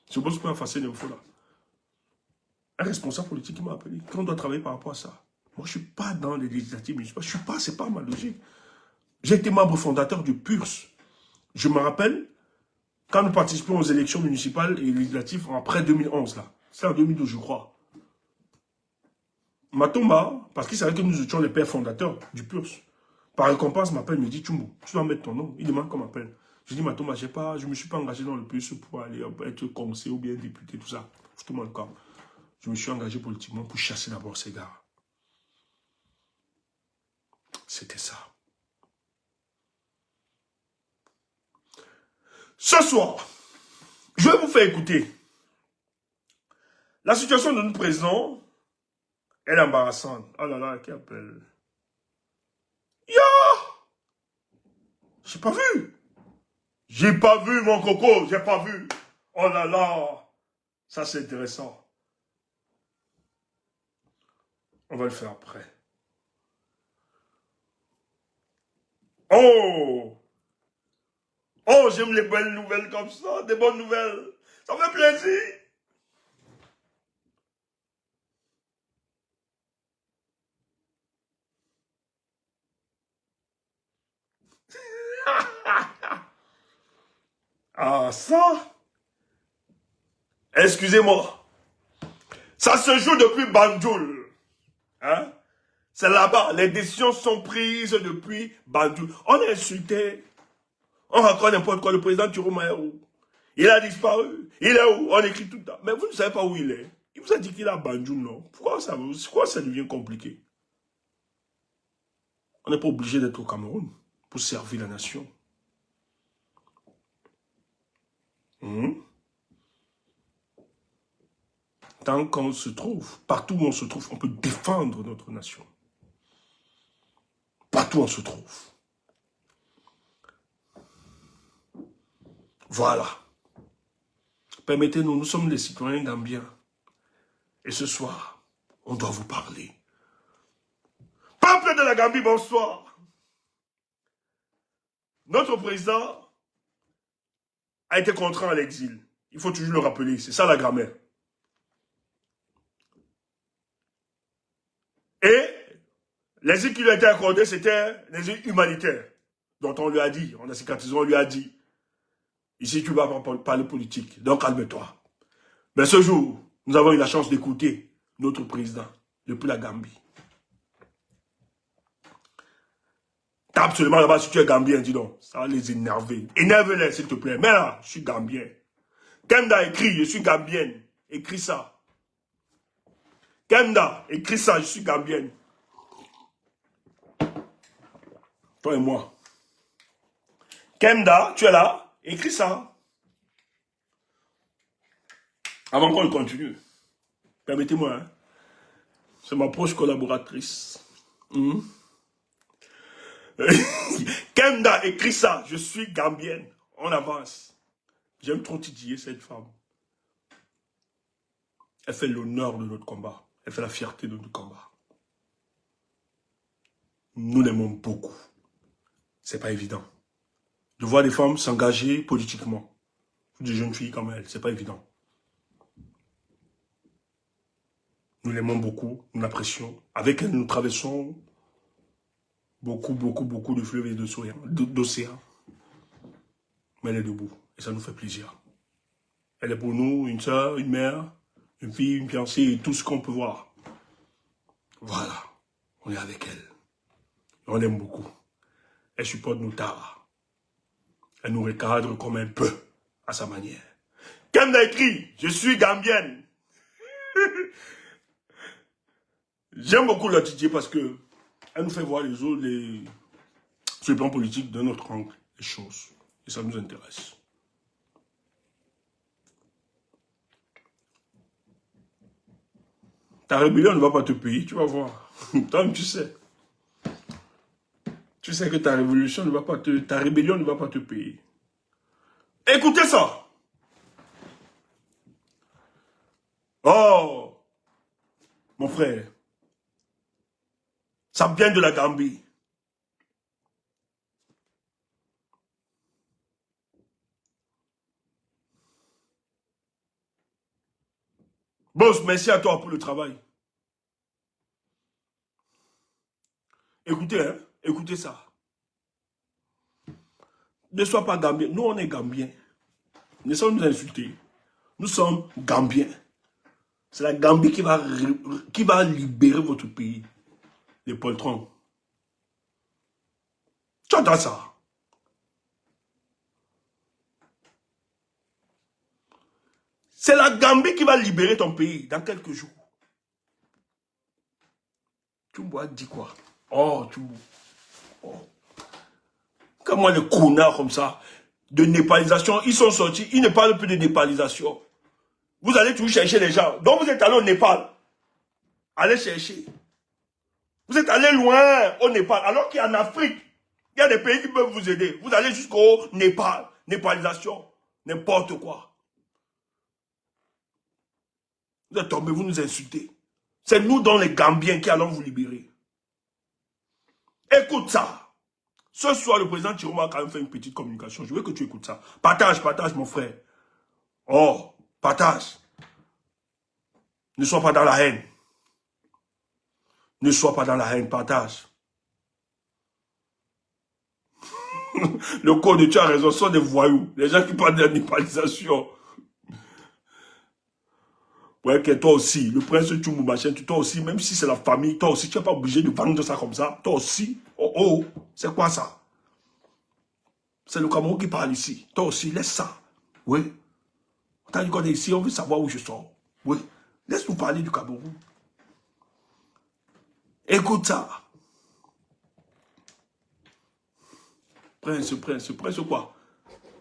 Ce boss peut effacer l'info là. Un responsable politique qui m'a appelé, qu'on doit travailler par rapport à ça. Moi, je ne suis pas dans les législatives municipales. Je suis pas, c'est pas ma logique. J'ai été membre fondateur du PURS. Je me rappelle, quand nous participions aux élections municipales et législatives après 2011, là. C'est en 2012, je crois. Matomba, parce qu'il savait que nous étions les pères fondateurs du PURS, par récompense, m'appelle, me dit, Tchoumbo, tu dois mettre ton nom. Il demande qu'on m'appelle. Je dis, Matomba, je ne me suis pas engagé dans le PURS pour aller être conseiller ou bien député, tout ça. C'est tout le cas. Je me suis engagé politiquement pour chasser d'abord ces gars. C'était ça. Ce soir, je vais vous faire écouter. La situation de notre président, elle est embarrassante. Oh là là, qui appelle? Yo! J'ai pas vu. J'ai pas vu, mon coco, j'ai pas vu. Oh là là, ça c'est intéressant. On va le faire après. Oh! Oh, j'aime les belles nouvelles comme ça, des bonnes nouvelles. Ça fait plaisir. Ah, ça, Excusez-moi. Ça se joue depuis Banjul. Hein? C'est là-bas. Les décisions sont prises depuis Banjul. On a insulté. On raconte n'importe quoi. Le président Turuma est où? Il a disparu. Il est où? On écrit tout le temps. Mais vous ne savez pas où il est. Il vous a dit qu'il est à Banjul, non? Pourquoi ça devient compliqué? On n'est pas obligé d'être au Cameroun pour servir la nation. Tant qu'on se trouve, partout où on se trouve, on peut défendre notre nation. Partout où on se trouve. Voilà. Permettez-nous, nous sommes les citoyens gambiens. Et ce soir, on doit vous parler. Peuple de la Gambie, bonsoir. Notre président a été contraint à l'exil. Il faut toujours le rappeler, c'est ça la grammaire. Et les îles qui lui ont été accordées, c'était les îles humanitaires, dont on lui a dit, on a cicatrisé, on lui a dit, ici tu vas parler politique, donc calme-toi. Mais ce jour, nous avons eu la chance d'écouter notre président depuis la Gambie. Tape seulement là-bas si tu es Gambien, dis donc. Ça va les énerver. Énerve-les, s'il te plaît. Mais là, je suis Gambien. Kemda écrit, je suis Gambienne. Écris ça. Kemda, écris ça, je suis Gambienne. Toi et moi. Kemda, tu es là? Écris ça. Avant qu'on continue. Permettez-moi, hein. C'est ma proche collaboratrice. Kemda, écris ça. Je suis Gambienne. On avance. J'aime trop titiller cette femme. Elle fait l'honneur de notre combat. Elle fait la fierté de notre combat. Nous l'aimons beaucoup. C'est pas évident. De voir des femmes s'engager politiquement. Des jeunes filles comme elle, c'est pas évident. Nous l'aimons beaucoup, nous l'apprécions. Avec elle, nous traversons beaucoup de fleuves et d'océans. Mais elle est debout et ça nous fait plaisir. Elle est pour nous une soeur, une mère, une fille, une fiancée et tout ce qu'on peut voir. Voilà, on est avec elle. On l'aime beaucoup. Elle supporte nos tares. Elle nous recadre comme elle peut, à sa manière. Comme l'a écrit, je suis gambienne. J'aime beaucoup la Didier parce que elle nous fait voir les autres, sur le plan politique, de notre angle, les choses. Et ça nous intéresse. Ta rébellion ne va pas te payer, tu vas voir. Toi, tu sais. Tu sais que ta rébellion ne va pas te payer. Écoutez ça. Oh, mon frère. Ça vient de la Gambie. Boss, merci à toi pour le travail. Écoutez, hein, écoutez ça. Ne sois pas Gambien. Nous, on est Gambiens. Ne sommes nous insulter. Nous sommes Gambiens. C'est la Gambie qui va libérer votre pays. Les poltrons. Tu entends ça? C'est la Gambie qui va libérer ton pays dans quelques jours. Tumbo dit quoi? Oh, Tumbo. Oh. Comment les connards comme ça, de népalisation, ils sont sortis, ils ne parlent plus de népalisation. Vous allez toujours chercher les gens. Donc vous êtes allé au Népal. Allez chercher. Vous êtes allé loin au Népal, alors qu'en Afrique, il y a des pays qui peuvent vous aider. Vous allez jusqu'au Népal. Népalisation. N'importe quoi. Vous êtes tombés, vous nous insultez. C'est nous, dans les Gambiens, qui allons vous libérer. Écoute ça. Ce soir, le président Chiroma a quand même fait une petite communication. Je veux que tu écoutes ça. Partage, mon frère. Oh, partage. Ne sois pas dans la haine. Ne sois pas dans la haine, partage. Le code, tu as raison, sont des voyous. Les gens qui parlent de la népalisation. Ouais, que toi aussi, le prince Tchoumbou, machin, toi aussi, même si c'est la famille, toi aussi, tu n'es pas obligé de vendre ça comme ça. Toi aussi. Oh, oh, c'est quoi ça? C'est le Cameroun qui parle ici. Toi aussi, laisse ça. Oui. Tant qu'on est ici, on veut savoir où je sors. Oui. Laisse-nous parler du Cameroun. Écoute ça. Prince quoi?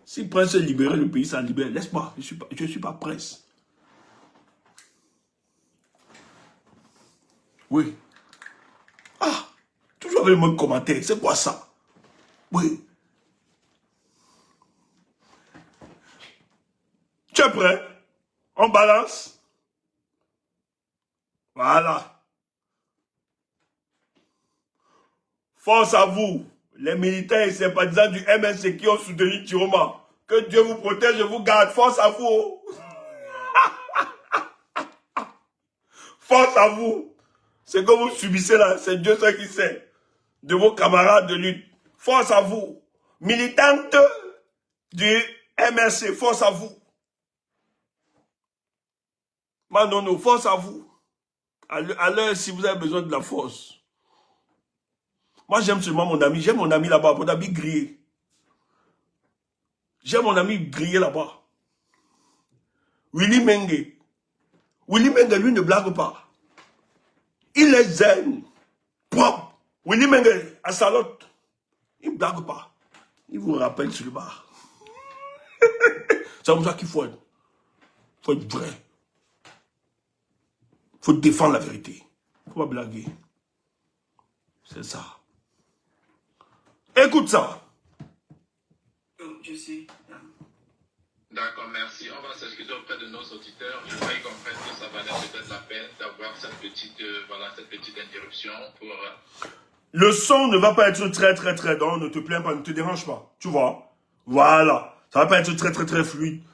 Si prince est libéré, le pays s'en libère. Laisse-moi, je suis pas prince. Oui. Ah, toujours avec le même commentaire. C'est quoi ça? Oui. Tu es prêt? On balance? Voilà. Force à vous, les militaires et sympathisants du MNC qui ont soutenu Tiroma. Que Dieu vous protège et vous garde. Force à vous. Force à vous. Ce que vous subissez là, c'est Dieu seul qui sait. De vos camarades de lutte. Force à vous. Militantes du MRC, force à vous. Manono, force à vous. À l'heure, si vous avez besoin de la force. Moi, j'aime seulement mon ami. J'aime mon ami là-bas, mon ami grillé. J'aime mon ami grillé là-bas. Willy Mengue. Willy Mengue, lui, ne blague pas. Il est zen. Propre. Willy Mengue, à Salotte. Il ne blague pas. Il vous rappelle sur le bar. C'est comme ça qu'il faut être. Il faut être vrai. Il faut défendre la vérité. Il ne faut pas blaguer. C'est ça. Écoute ça. Je sais. D'accord, merci. On va s'excuser auprès de nos auditeurs. Je crois qu'ils comprennent que ça valait peut-être la peine d'avoir cette petite interruption pour... Le son ne va pas être très donc ne te plains pas, ne te dérange pas. Tu vois? Voilà. Ça va pas être très fluide.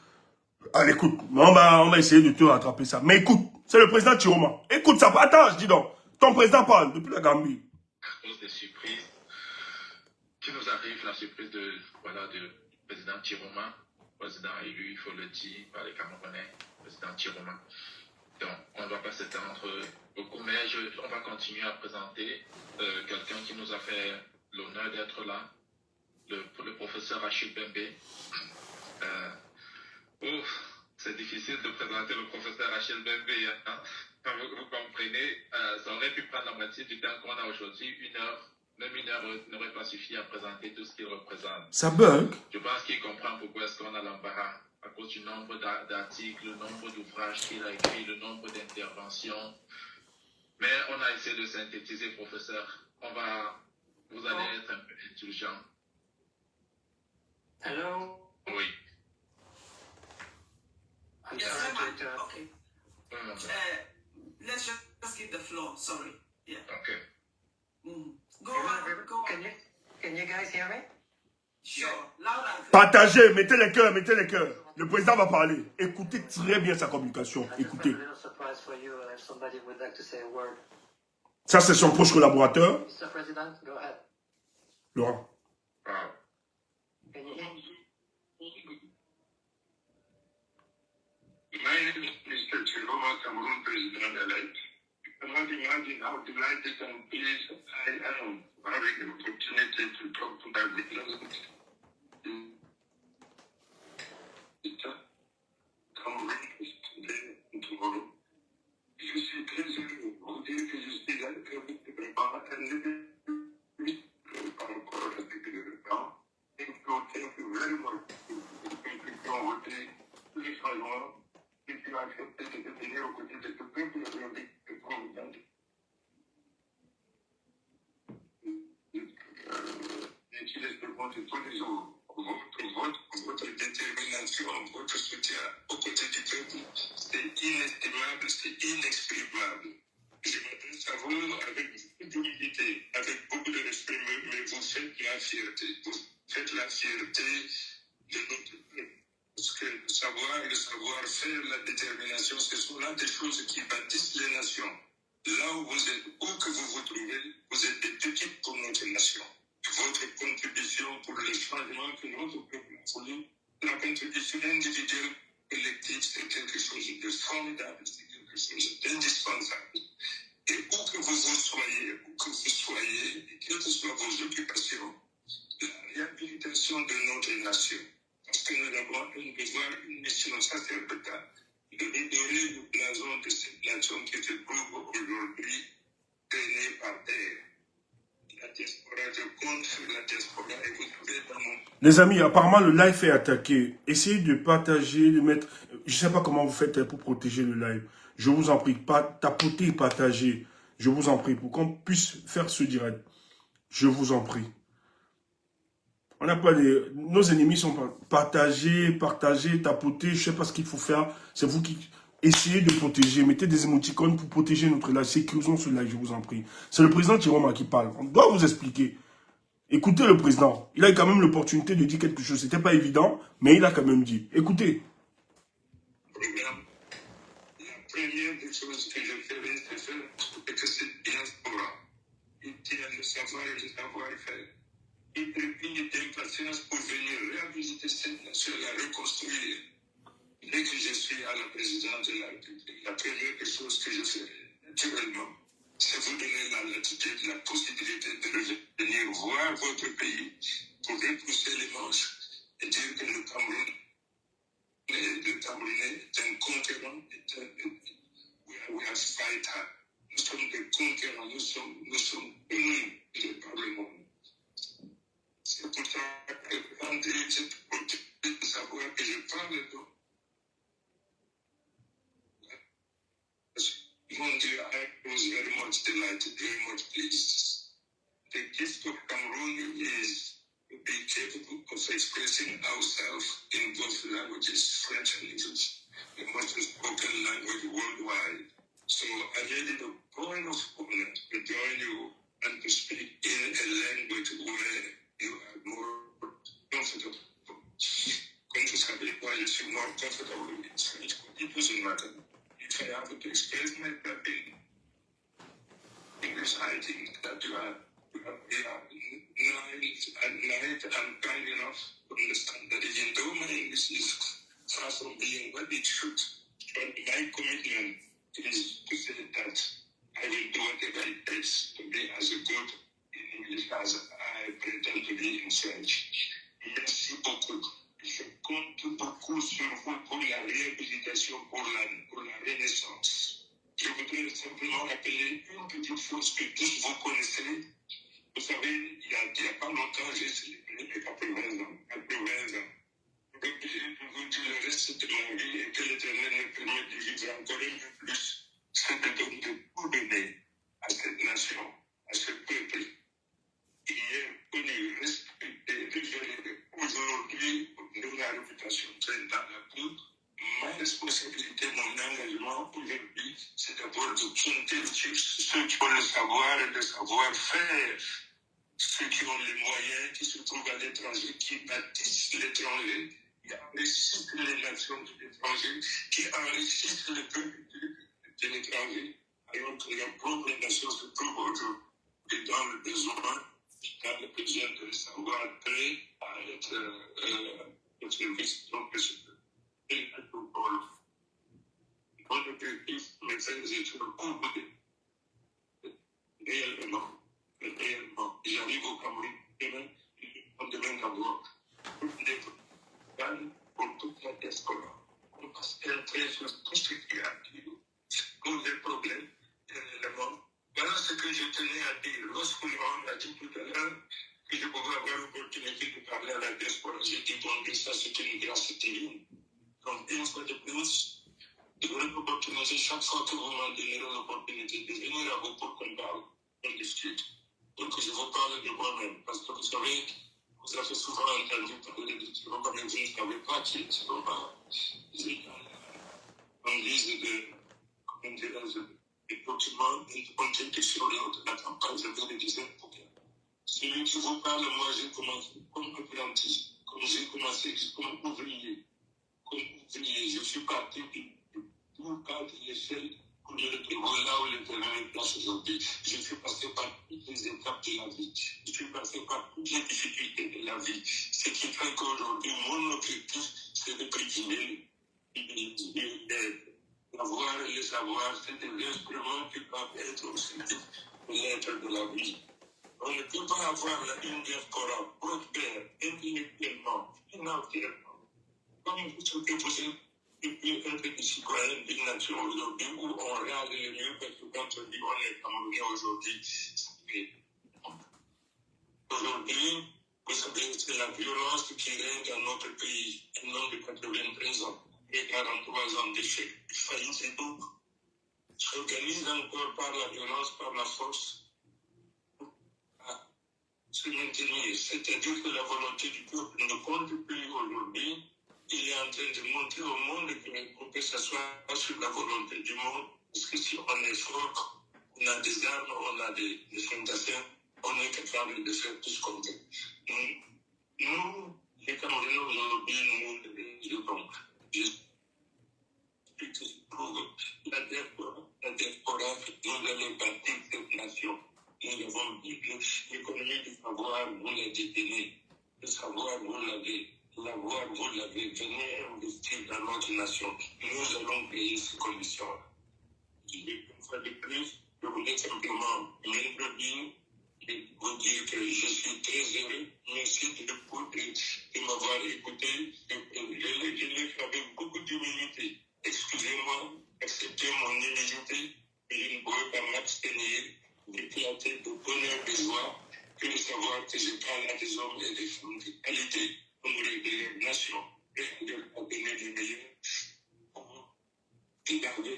Allez, écoute, on va essayer de te rattraper ça. Mais écoute, c'est le président Tiroma. Écoute ça, attends, dis donc. Ton président parle depuis la Gambie. À cause des surprises qui nous arrivent, la surprise de président Tiroma, président élu, il faut le dire, par les Camerounais, président Tiroma. Donc, on ne va pas s'étendre beaucoup, mais on va continuer à présenter quelqu'un qui nous a fait l'honneur d'être là, le professeur Achille Bembe. C'est difficile de présenter le professeur Achille Bembe, hein? Vous comprenez, ça aurait pu prendre la moitié du temps qu'on a aujourd'hui, même une heure n'aurait pas suffi à présenter tout ce qu'il représente. Ça bug. Je pense qu'il comprend pourquoi est-ce qu'on a l'embarras, à cause du nombre d'articles, le nombre d'ouvrages qu'il a écrits, le nombre d'interventions. Mais on a essayé de synthétiser, professeur. Vous allez être un peu indulgent. Hello? Oui. Yes, okay. Let's just give the floor. Sorry. Yeah. Okay. Go on. Can you guys hear me? Sure. Loud and clear. Partagez, mettez les cœurs, mettez les cœurs. Le président va parler. Écoutez très bien sa communication. Écoutez. Ça, c'est son proche collaborateur. Mr. President, go ahead. Laurent. Wow. Can you hear me? My name is Mr. Chiroma, Cameroon President-elect. You cannot imagine how delighted and pleased I am having the opportunity to talk to that witness. Cameroon today and tomorrow. Je suis très heureux de vous dire que je suis là et vous ne prépare pas encore respecté le temps. Thank you very much. Qui ont voté les changements. Et qui a accepté de venir aux côtés de ce peuple avec le président. Et qui laisse le compte tous les jours. Votre détermination, votre soutien aux côtés du peuple, c'est inestimable, c'est inexprimable. Je m'adresse à vous avec beaucoup d'humilité, avec beaucoup de respect, mais vous faites la fierté. Vous faites la fierté de notre peuple. Parce que le savoir-faire, la détermination, ce sont là des choses qui bâtissent les nations. Là où vous êtes, où que vous vous trouvez, vous êtes des pépites pour notre nation. Votre contribution pour le changement que notre peuple a voulu, la contribution individuelle, collective, c'est quelque chose de formidable, c'est quelque C'est indispensable. Et où que vous soyez, et quelles que soient vos occupations, la réhabilitation de notre nation, parce que nous avons un devoir, une mission sacerdotale, de libérer le blason de cette nation qui se trouve aujourd'hui traînée par terre. La diaspora, je compte sur la diaspora et vous savez dans mon... Les amis, apparemment le live est attaqué. Essayez de partager, de mettre... Je ne sais pas comment vous faites pour protéger le live. Je vous en prie, tapotez et partagez. Je vous en prie, pour qu'on puisse faire ce direct. Je vous en prie. On n'a pas les... Nos ennemis sont partagés, tapoter. Je ne sais pas ce qu'il faut faire. C'est vous qui... Essayez de protéger. Mettez des émoticônes pour protéger notre live. Sécurisons ce live, je vous en prie. C'est le président Chiroma qui parle. On doit vous expliquer. Écoutez le président. Il a quand même l'opportunité de dire quelque chose. C'était pas évident, mais il a quand même dit. Écoutez. La première des choses que je ferai, c'est faire que cette diaspora, il tient le savoir et le savoir-faire. Il trépigne d'impatience pour venir réhabiliter cette nation, la reconstruire. Dès que je suis à la présidence de la République, la première chose que je ferai, naturellement, c'est vous donner la latitude, la possibilité de venir voir votre pays pour repousser les manches et dire que le Camerounais est un conquérant, we are fighter. Nous sommes des conquérants, nous sommes unis par le monde. C'est pour ça que quand il faut savoir que je parle de mon Dieu, I was very much delighted, very much pleased. The gift of Cameroon is to be capable of expressing ourselves in both languages, French and English, the most spoken language worldwide. So I made it a point of honor to join you and to speak in a language where you are more comfortable. Comme vous savez, moi, je suis more comfortable in French, but it doesn't matter. If I have to express myself in English, I think that you are nice and kind enough to understand that even though my English is far from being what it should, but my commitment is to say that I will do whatever it takes to be as good in English as I pretend to be in French. Merci beaucoup. Je compte beaucoup sur vous pour la réhabilitation, pour la renaissance. Je voudrais simplement rappeler une petite chose que tous vous connaissez. Vous savez, il y a pas longtemps, j'ai célébré mes 80 ans. 80 ans. Donc, je vous dis le reste de ma vie et que l'Éternel me permette de vivre encore un peu plus. C'est de tout donner à cette nation, à ce peuple. Il est connu, respecté, révéré. Aujourd'hui, de la réputation très dans la cour. Ma responsabilité, mon engagement aujourd'hui, c'est d'abord de compter sur ceux qui ont le savoir et le savoir-faire, ceux qui ont les moyens, qui se trouvent à l'étranger, qui bâtissent l'étranger, qui enrichissent les nations de l'étranger, qui enrichissent le peuple de l'étranger, alors que leur propre nation se trouve aujourd'hui dans le besoin de savoir prêt à être au service de ce peuple. Et à tout monde. Mon objectif, mes frères et sœurs, réellement, j'arrive au Cameroun demain d'abord pour toute la diaspora. Parce qu'elle traite sur tout ce qui arrive, tous les problèmes, éléments. Voilà ce que je tenais à dire. Lorsque on a dit tout à l'heure que je pouvais avoir l'opportunité de parler à la diaspora, j'ai dit donc ça c'est une grâce divine. Donc une fois de plus, je voudrais l'opportunité, chaque fois que vous m'en donnerez l'opportunité de venir à vous pour qu'on parle, on discute, pour que je vous parle de moi-même. Parce que vous savez, vous avez souvent entendu parler de Chiroma, mais vous ne savez pas qui est Chiroma. On lise comment dirais-je, des documents, des contenus sur la campagne, je vous le disais pour que celui qui vous parle, moi j'ai commencé comme apprenti, comme j'ai commencé comme ouvrier. Je suis parti de tout cas de l'échelle pour le retrouver là où le terrain est place aujourd'hui. Je suis passé par toutes les étapes de la vie. Je suis passé par toutes les difficultés de la vie. Ce qui fait qu'aujourd'hui, mon objectif, c'est de privilégier la avoir et le savoir, c'est des instruments qui peuvent être aussi l'être de la vie. On ne peut pas avoir une diaspora prospère intellectuellement, financièrement, comme ce que vous êtes, et puis être des citoyens d'une nation aujourd'hui où on regarde le mieux parce que quand on dit on est Camerounais aujourd'hui, aujourd'hui, vous savez, c'est la violence qui règne dans notre pays, un homme de 93 ans et 43 ans d'échec. Faillite et tout s'organise encore par la violence, par la force, à se maintenir. C'est-à-dire que la volonté du peuple ne compte plus aujourd'hui. Il est en train de montrer au monde qu'on peut s'asseoir sur la volonté du monde. Parce que si on est fort, on a des armes, on a des fondations, on est capable de faire tout ce qu'on veut. Nous, les Camerounais aujourd'hui, nous devons juste pour la diaspora, nous allons bâtir cette nation. Nous avons dit que l'économie du savoir, vous la détenez. Le savoir, vous l'avez. L'avoir, vous l'avez. Venez investir dans notre nation. Nous allons créer ces conditions. Une fois de plus, je voulais simplement m'introduire et vous dire que je suis très heureux. Merci de m'avoir écouté. Je l'ai fait avec beaucoup d'humilité. Excusez-moi, acceptez mon humilité. Je ne pourrais pas m'abstenir d'éclater de bonheur et de joie que de savoir que je parle à des hommes et des femmes de qualité pour régler les nations et de leur donner les meilleurs pour garder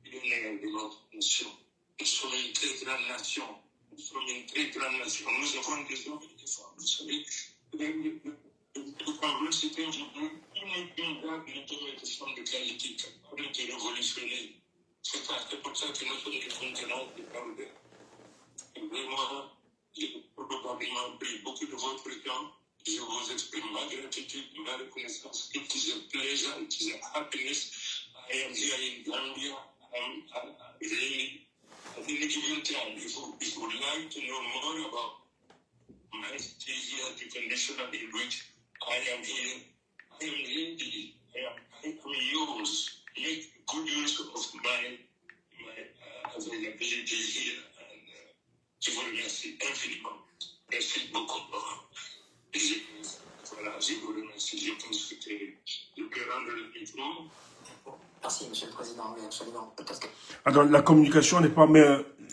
l'honneur de notre nation. Nous sommes une très grande nation. Nous sommes une très grande nation. Nous avons des hommes et des femmes. Vous savez, le Cameroun, c'est un jour inépuisable d'hommes et de femmes de qualité capables de révolutionner. C'est pour ça que nous sommes des continents de Cameroun. Vraiment, j'ai probablement pris beaucoup de votre temps. Je vous exprime ma gratitude, ma reconnaissance. It is a pleasure, it is a happiness. I am here in Gambia. Really, at any given time, if you would like to know more about my stay here, the condition in which I am here, I am ready. I am yours. Make good use of my availability here. Je vous remercie infiniment. Merci beaucoup. Voilà, je vous remercie. Je pense que je peux rendre le micro. Merci, Monsieur le Président. Oui, absolument. Peut-être que... Attends, la communication n'est pas... Mais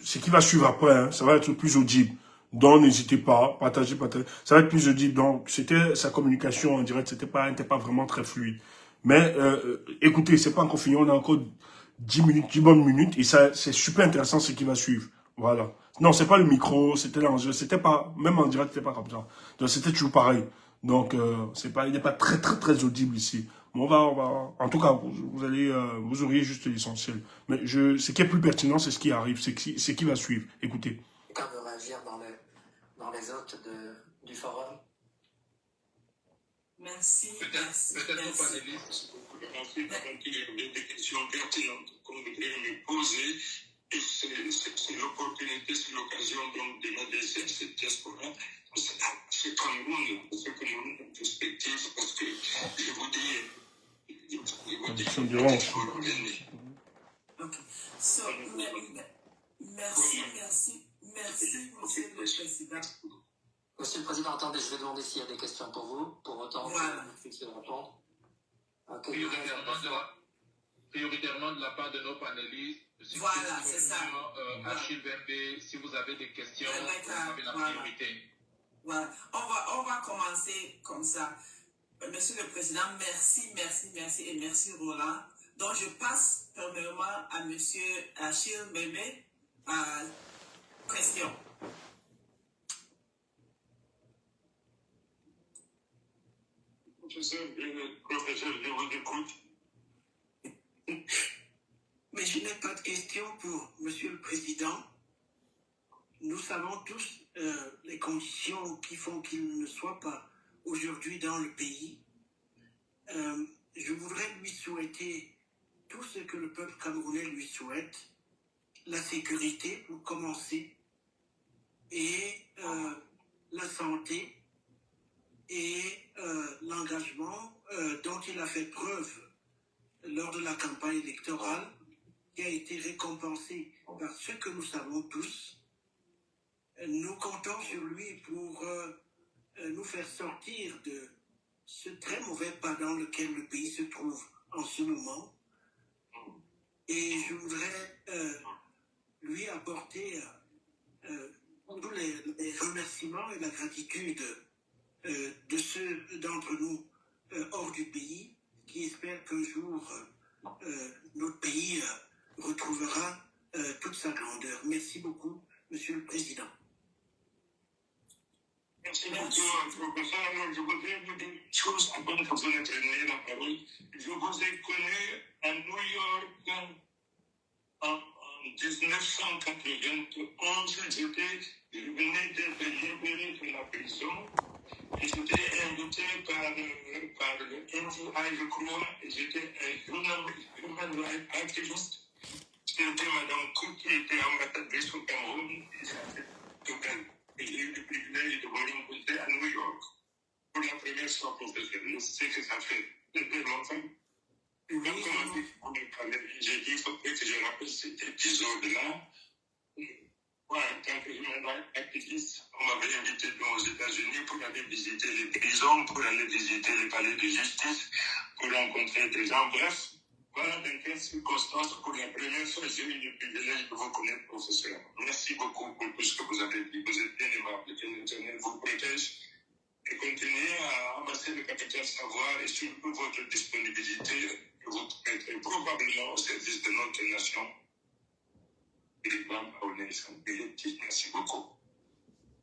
ce qui va suivre après, hein, ça va être plus audible. Donc, n'hésitez pas, partagez. Ça va être plus audible. Donc, c'était sa communication en direct. C'était pas vraiment très fluide. Mais écoutez, c'est pas encore fini. On a encore 10 bonnes minutes. Et ça, c'est super intéressant ce qui va suivre. Voilà. Non, c'est pas le micro, c'était l'enjeu, c'était pas, même en direct, c'était pas comme ça. Donc, c'était toujours pareil. Donc, il n'est pas très audible ici. Mais on va, en tout cas, vous auriez juste l'essentiel. Mais ce qui est plus pertinent, c'est ce qui arrive, c'est qui va suivre. Écoutez. Quelqu'un veut réagir dans les hôtes du forum? Merci. Peut-être aux panélistes. Des questions pertinentes qu'on voudrait me poser. Et c'est l'opportunité, c'est l'occasion de m'adresser à cette diaspora. C'est Cameroun, c'est Cameroun en perspective, parce que je vous dis, Ok. So, merci, Monsieur le Président. Monsieur le Président, attendez, je vais demander s'il y a des questions pour vous. Pour autant, voilà. je vais répondre. Okay. Prioritairement de la part de nos panélistes. Voilà, c'est ça. Achille Bembe, si vous avez des questions, vous avez la priorité. Voilà. On va commencer comme ça. Monsieur le Président, merci et merci Roland. Donc je passe premièrement à Monsieur Achille Bembe. Question. Professeur, je vous écoute. Mais je n'ai pas de question pour Monsieur le Président. Nous savons tous les conditions qui font qu'il ne soit pas aujourd'hui dans le pays. Je voudrais lui souhaiter tout ce que le peuple camerounais lui souhaite. La sécurité pour commencer et la santé et l'engagement dont il a fait preuve lors de la campagne électorale qui a été récompensé par ce que nous savons tous. Nous comptons sur lui pour nous faire sortir de ce très mauvais pas dans lequel le pays se trouve en ce moment. Et je voudrais lui apporter tous les remerciements et la gratitude de ceux d'entre nous hors du pays qui espèrent qu'un jour notre pays retrouvera toute sa grandeur. Merci beaucoup, Monsieur le Président. Merci beaucoup, professeur. Alors, je voudrais vous dire une chose avant que vous ne preniez la parole. Je vous ai connu à New York en 1991. Je venais d'être libéré de la prison et j'étais invité par le NDI, je crois, et j'étais un human rights activist. C'était Mme Cook qui était ambassadrice au Cameroun. Et j'ai eu le privilège de vous rencontrer à New York pour la première fois, professeur. Je sais que ça fait très longtemps. Et même comme on parlait, j'ai dit, il faudrait que je rappelle cet épisode-là. Moi, en tant que human rights activiste, on m'avait invité aux États-Unis pour aller visiter les prisons, pour aller visiter les palais de justice, pour rencontrer des gens. Bref, voilà dans quelles circonstances, pour la première fois, j'ai eu le privilège de vous connaître, professeur. Merci beaucoup pour tout ce que vous avez dit. Vous êtes bien aimable. Que l'Éternel vous protège et continuez à amasser le capital savoir et surtout votre disponibilité que vous mettrez probablement au service de notre nation. Merci beaucoup.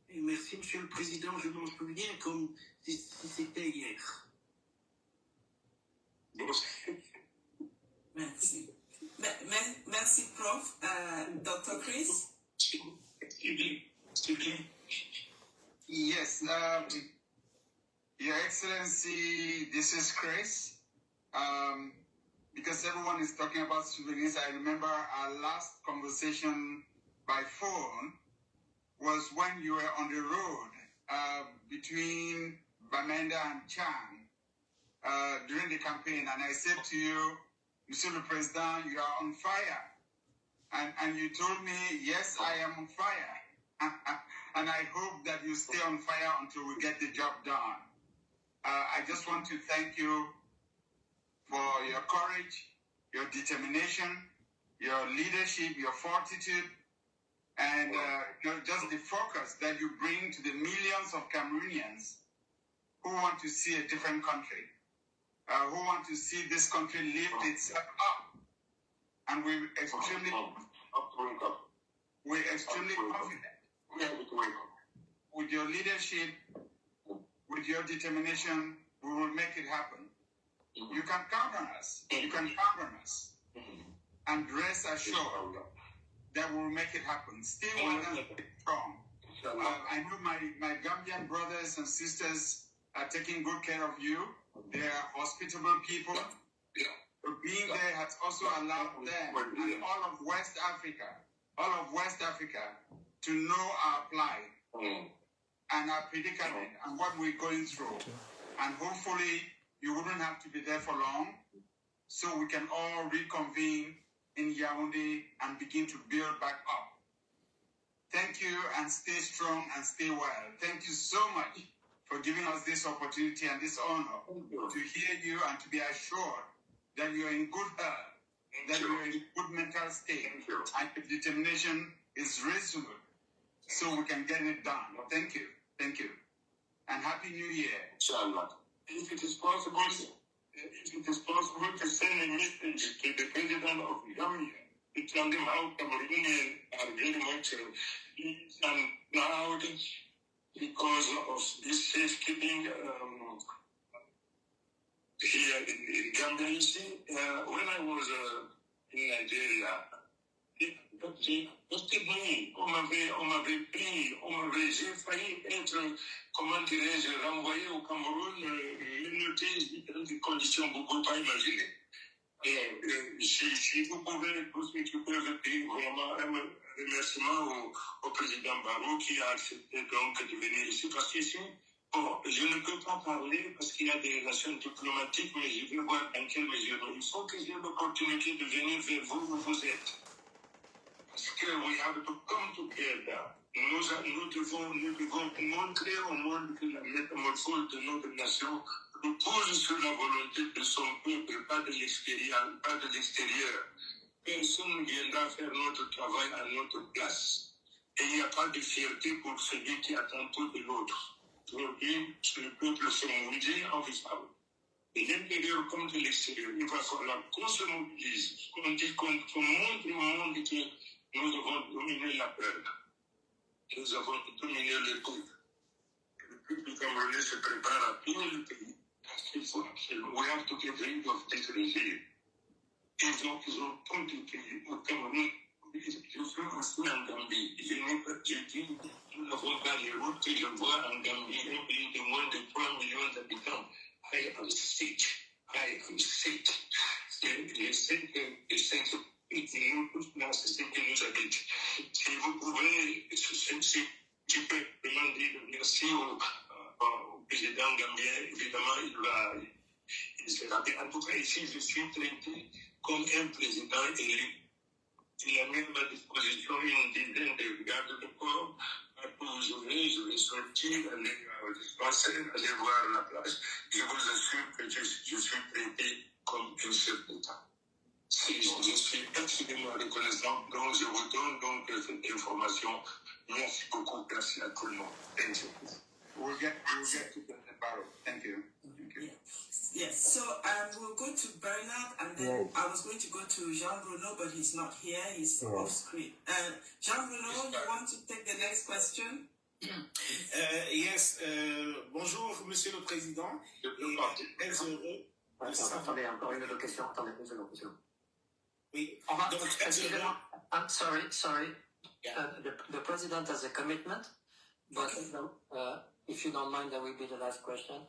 Et merci, Monsieur le Président. Je m'en souviens comme si c'était hier. Merci. Merci, Prof. Dr. Chris? Yes, Your Excellency, this is Chris. Because everyone is talking about souvenirs, I remember our last conversation by phone was when you were on the road between Bamenda and Chang during the campaign, and I said to you, Monsieur le Président, you are on fire. And you told me, yes, I am on fire. And I hope that you stay on fire until we get the job done. I just want to thank you for your courage, your determination, your leadership, your fortitude, and just the focus that you bring to the millions of Cameroonians who want to see a different country, who want to see this country lift itself up. And we're extremely confident. With your leadership, with your determination, we will make it happen. You can count on us. You can count on us. And rest assured that we will make it happen. Stay well and strong. I know my Gambian brothers and sisters are taking good care of you. They are hospitable people. Being there has also allowed them and all of West Africa to know our plight and our predicament and what we're going through. And hopefully you wouldn't have to be there for long, so we can all reconvene in Yaoundé and begin to build back up. Thank you, and stay strong and stay well. Thank you so much for giving us this opportunity and this honor to hear you and to be assured that you are in good health, that you are in good mental state, and your determination is resolute, so we can get it done. Thank you. Thank you. And Happy New Year. Inshallah. If it is possible to send a message to the President of Gambia to tell them how Cameroonians are very much proud because of this safekeeping here in Gambia. You see, when I was in Nigeria, j'ai failli être, comment dirais-je, renvoyé au Cameroun, menotté dans des conditions beaucoup pas imaginées. Si vous pouvez, tous ceux qui peuvent dire vraiment un remerciement au président Barrow qui a accepté donc de venir ici, parce qu'ici, Bon, je ne peux pas parler parce qu'il y a des relations diplomatiques, mais je vais voir dans quelle mesure. Il faut que j'ai l'opportunité de venir vers vous où vous êtes. Parce que we have to come together. Nous devons montrer au monde que la métamorphose de notre nation repose sur la volonté de son peuple, pas de l'extérieur. Personne ne viendra faire notre travail à notre place. Et il n'y a pas de fierté pour celui qui attend tout de l'autre. Aujourd'hui, le peuple se mobilise ensemble. De l'intérieur comme de l'extérieur, il va falloir qu'on se mobilise, qu'on montre au monde que nous avons dominé la peur. Nous avons dominé le peuple. Le peuple camerounais se prépare à tout le pays. Parce qu'il faut absolument. We have to get rid of this regime. Ils ont tout le pays au Cameroun. Je suis aussi en Gambie. Je dis, nous n'avons pas les routes que je vois en Gambie, un pays de moins de 3 millions d'habitants. I am sick. Je sais que les 5 nous tous là, c'est ce qui nous habite. Si vous pouvez, si tu peux demander de merci au président gambien, évidemment, il sera bien. En tout cas, ici, je suis traité comme un président élu. Il a mis à disposition une dizaine de gardes de corps. Je vais sortir, aller au dispensaire, aller voir la place. Je vous assure que je suis traité comme un chef d'État. Je suis absolument reconnaissant. Donc, je vous donne donc cette information. Merci beaucoup. Merci à tout le monde. Thank you. We'll get to the battle. Thank you. Yes, so we'll go to Bernard, and then I was going to go to Jean Bruno, but he's not here. He's off screen. Jean Bruno, you want to take the next question? Yes. Bonjour, Monsieur le Président. Très heureux. Attendez, encore une autre question. Attendez, une seconde. Oui. Donc, I'm sorry. Yeah. The President has a commitment, but if you don't mind, that will be the last question.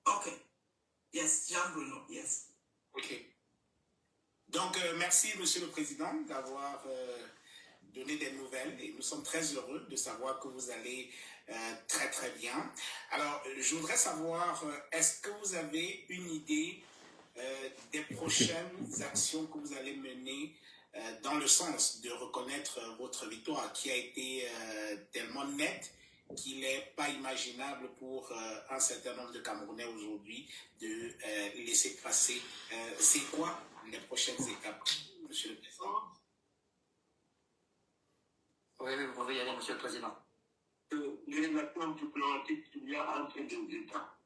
Okay. Yes, Jean Bruno, yes. OK. Donc, merci, Monsieur le Président, d'avoir donné des nouvelles. Et nous sommes très heureux de savoir que vous allez très, très bien. Alors, je voudrais savoir, est-ce que vous avez une idée des prochaines actions que vous allez mener dans le sens de reconnaître votre victoire qui a été tellement nette qu'il n'est pas imaginable pour un certain nombre de Camerounais aujourd'hui de laisser passer. C'est quoi les prochaines étapes, Monsieur le Président? Oui, vous pouvez y aller, Monsieur le Président. Les relations diplomatiques qu'il y a entre les États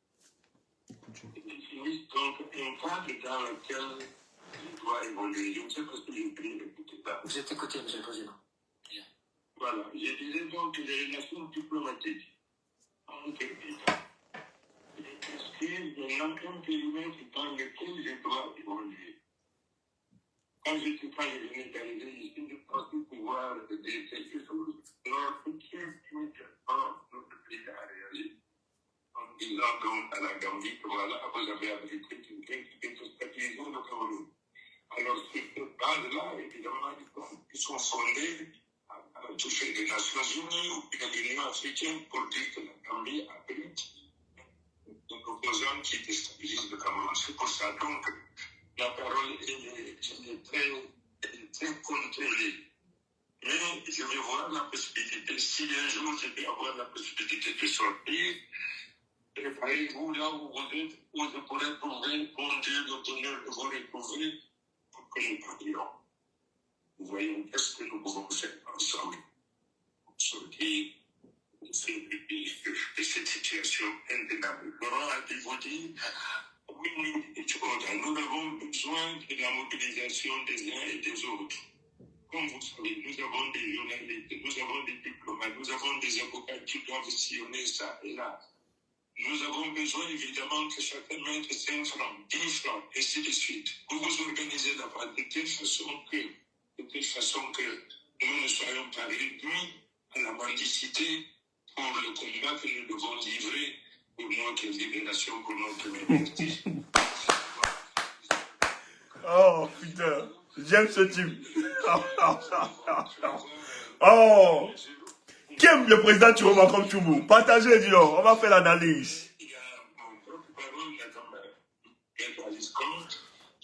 définissent donc un cadre dans lequel il doit évoluer. Je ne sais pas si j'ai pris l'écoute là. Vous êtes écouté, Monsieur le Président. Voilà, je disais donc que les relations diplomatiques entre États inscrivent maintenant un périmètre dans lequel je dois évoluer. Quand je venais d'arriver ici, je pensais pouvoir dire quelque chose. Alors, tout de suite, notre pays a réagi en disant donc à la Gambie que voilà, vous avez abrité quelqu'un qui est stabilisé le Cameroun. Alors, ces bases-là, évidemment, ils sont fondées à toucher les Nations Unies ou bien l'Union africaine pour dire que la Gambie abrite un opposant qui déstabilise le Cameroun. C'est pour ça donc la parole est très contrôlée. Mais je vais voir la possibilité, si un jour je vais avoir la possibilité de sortir, préparez-vous là où vous êtes, où je pourrai trouver, bon Dieu, le bonheur de vous retrouver pour que nous parlions. Vous voyez, qu'est-ce que nous pouvons faire ensemble pour sortir de cette situation intenable. Laurent a dit, vous dire, nous avons besoin de la mobilisation des uns et des autres. Comme vous savez, nous avons des journalistes, nous avons des diplomates, nous avons des avocats qui doivent sillonner ça et là. Nous avons besoin évidemment que chacun mette 5 francs, 10 francs, et ainsi de suite. Vous vous organisez là-bas de telle façon que nous ne soyons pas réduits à la mendicité pour le combat que nous devons livrer pour notre libération, pour notre liberté. Oh putain, j'aime ce type. Oh, Qui aime le président Chiroma comme Tchoubou? Partagez, dis donc. On va faire l'analyse. Il y a mon propre parole, Madame Maître Alice Comte.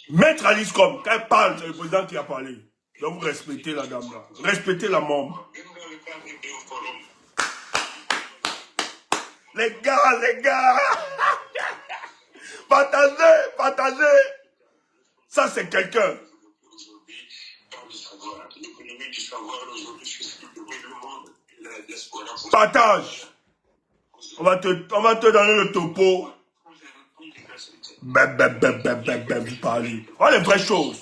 Maître Alice Comte, quand elle parle, c'est le président qui a parlé. Donc vous respectez la dame là. Respectez la membre. Même dans le cadre d'un forum, Les gars. Partagez. Ça, c'est quelqu'un. aujourd'hui, par le savoir, l'économie du savoir aujourd'hui, c'est ce qui permet le monde et la diaspora. Partage. On va te donner le topo. Vous parlez. Voilà les vraies choses.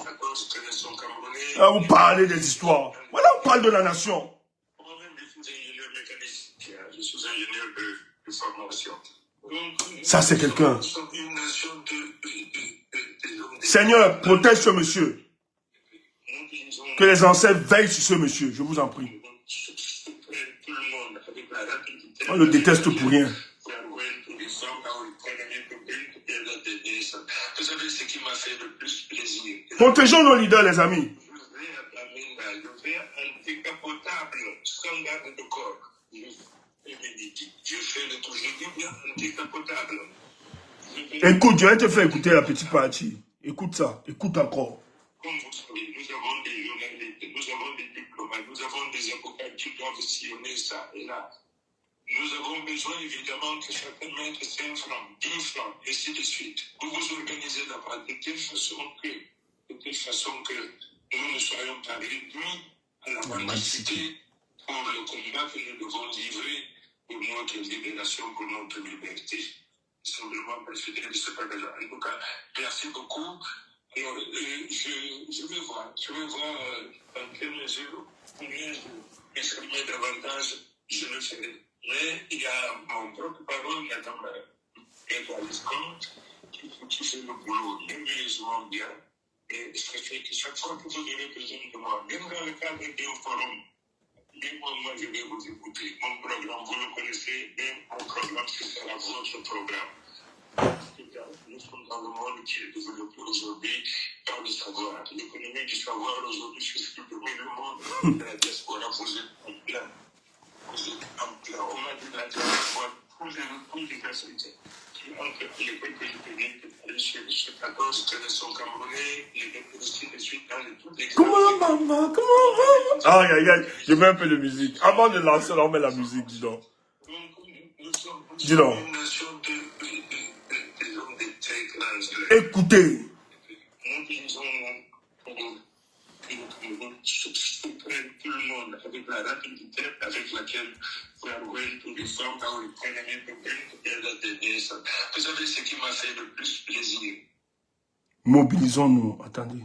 Là, vous parlez des histoires. Voilà, on parle de la nation. Je suis ingénieur de formation. Ça, c'est quelqu'un. Seigneur, protège ce monsieur. Que les ancêtres veillent sur ce monsieur, je vous en prie. On le déteste pour rien. Vous savez ce qui m'a fait le plus plaisir? Protégeons nos leaders, les amis. Je vais un décapotable standard de corps. Je fais le tour, je dis bien un décapotable. Écoute, je vais te faire écouter la petite partie. Écoute ça, écoute encore. Comme vous savez, nous avons des journalistes, nous avons des diplomates, nous avons des avocats qui doivent sillonner ça et là. Nous avons besoin évidemment que chacun mette 5 francs, 2 francs, et ainsi de suite. Vous vous organisez d'abord de telle façon que nous ne soyons pas réduits à la mendicité pour le combat que nous devons livrer pour notre libération, pour notre liberté. Simplement profiter de ce bagage. En tout cas, merci beaucoup. Alors, je vais voir dans quelle mesure, combien je m'exprimer davantage, je le ferai. Mais il y a mon propre parole, Madame Maître Alice Comte, qui fait le boulot merveilleusement bien. Et ça fait que chaque fois que vous aurez besoin de moi, même dans le cadre d'un forum, moi, je vais vous écouter. Mon programme, vous le connaissez, même mon programme, ce sera votre programme. Nous sommes dans le monde qui est développé aujourd'hui par le savoir. L'économie du savoir aujourd'hui, c'est ce qui permet le monde de la diaspora. Vous êtes en plein. Vous êtes en plein. On m'a dit la dernière fois, tous les facilités. Entre l'école que je tenais, chez 14, Téléson Camerounais, les députés de suite dans les toutes les Comment maman? Aïe, je mets un peu de musique. Avant de lancer, on met la musique, dis donc. Nous sommes une nation des hommes de très grands. Écoutez. Nous disons tout le monde avec la rapidité avec laquelle we are going to reform our economy to bring together the nation. Vous savez ce qui m'a fait le plus plaisir? Mobilisons-nous. Attendez.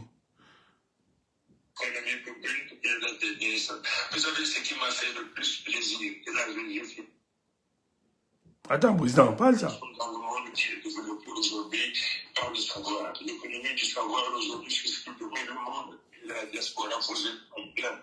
Economy to bring together the nation. Vous savez ce qui m'a fait le plus plaisir? Et là, je fais. Attends, président, parle ça. Nous sommes dans le monde qui est développé aujourd'hui par le savoir. L'économie du savoir aujourd'hui, c'est ce qui permet le monde. La diaspora, vous êtes en plein.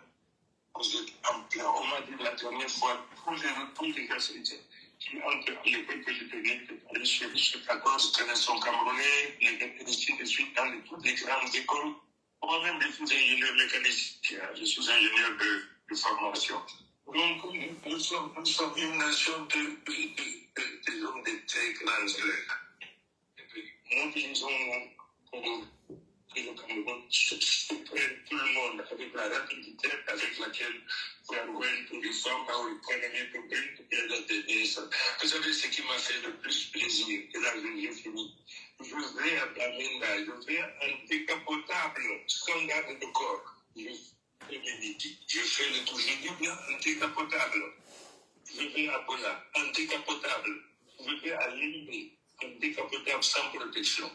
Vous êtes en plein. On m'a dit la dernière fois, tous les facilités qui entre l'école que je tenais, chez 14, Téléson Camerounais, les mécaniciens de suite dans toutes les grandes écoles. Moi-même, je suis ingénieur mécanicien, je suis ingénieur de formation. Donc, nous sommes une nation des hommes de très grands élèves. Nous disons que le Cameroun surprenne tout le monde avec la rapidité avec laquelle we are going to reform our economy to bring together the nation. Vous savez ce qui m'a fait le plus plaisir, et là je finis. Je vais à Bamenda, je vais un décapotable standard de corps. Je fais le tour, je dis bien un décapotable. Je vais à Bola, un décapotable. Je vais à Limbe, un décapotable sans protection.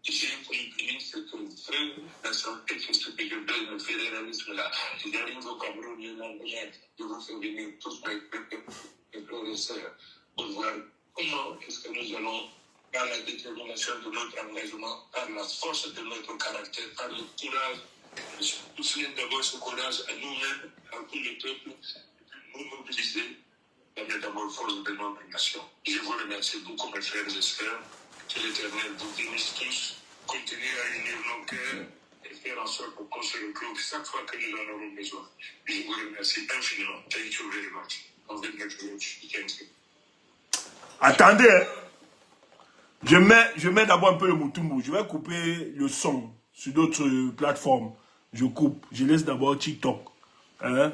J'ai compris ce que veut la santé, c'est ce que je donne le fédéralisme-là. Si j'arrive au Cameroun le lendemain, je vous fais venir tous mes professeurs pour voir comment est-ce que nous allons, par la détermination de notre engagement, par la force de notre caractère, par le courage, pousser d'abord ce courage à nous-mêmes, à tout le peuple, et puis nous mobiliser la métamorphose de notre nation. Je vous remercie beaucoup, mes frères et sœurs. Que l'Éternel vous bénisse tous. Continuez à unir nos cœurs et faire en sorte qu'on se retrouve chaque fois que nous en aurons besoin. Je vous remercie infiniment. Thank you very much. Attendez, hein. Je mets d'abord un peu le Mutumbu. Je vais couper le son sur d'autres plateformes. Je coupe. Je laisse d'abord TikTok. Hein?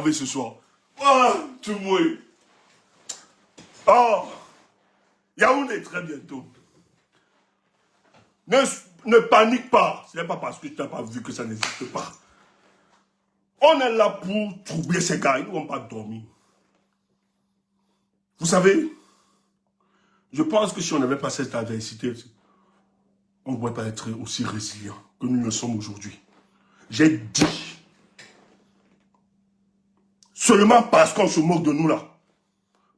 énervé ce soir. Ah, tu vois. Oh, Yaoundé très bientôt. Ne panique pas. Ce n'est pas parce que tu n'as pas vu que ça n'existe pas. On est là pour troubler ces gars. Ils ne vont pas dormir. Vous savez, je pense que si on n'avait pas cette adversité, on ne pourrait pas être aussi résilient que nous le sommes aujourd'hui. J'ai dit, seulement parce qu'on se moque de nous là,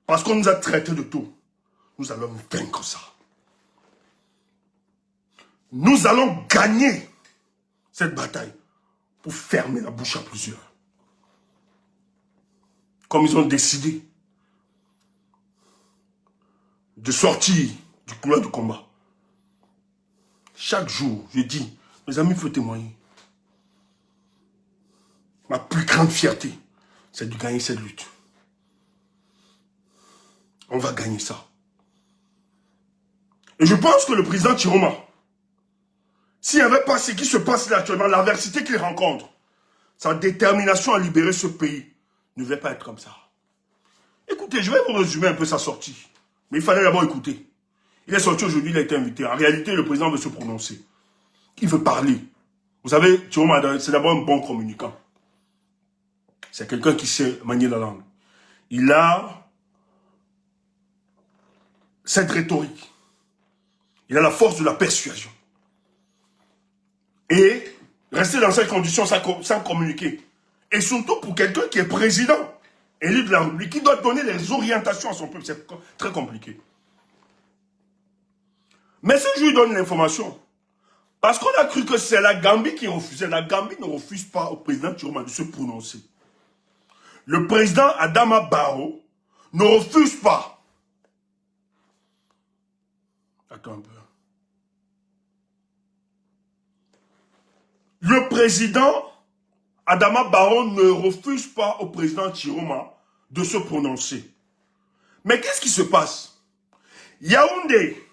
parce qu'on nous a traités de tout, nous allons vaincre ça. Nous allons gagner cette bataille pour fermer la bouche à plusieurs. Comme ils ont décidé de sortir du couloir de combat. Chaque jour, je dis, mes amis, il faut témoigner. Ma plus grande fierté, c'est de gagner cette lutte. On va gagner ça. Et je pense que le président Chiroma, s'il n'y avait pas ce qui se passe là actuellement, l'adversité qu'il rencontre, sa détermination à libérer ce pays ne devait pas être comme ça. Écoutez, je vais vous résumer un peu sa sortie. Mais il fallait d'abord écouter. Il est sorti aujourd'hui, il a été invité. En réalité, le président veut se prononcer. Il veut parler. Vous savez, Chiroma, c'est d'abord un bon communicant. C'est quelqu'un qui sait manier la langue. Il a cette rhétorique. Il a la force de la persuasion. Et rester dans ces conditions sans communiquer. Et surtout pour quelqu'un qui est président, élu de la République, qui doit donner les orientations à son peuple. C'est très compliqué. Mais si je lui donne l'information, parce qu'on a cru que c'est la Gambie qui refusait, la Gambie ne refuse pas au président Chiroma de se prononcer. Le président Adama Barrow ne refuse pas. Attends un peu. Le président Adama Barrow ne refuse pas au président Chiroma de se prononcer. Mais qu'est-ce qui se passe? Yaoundé,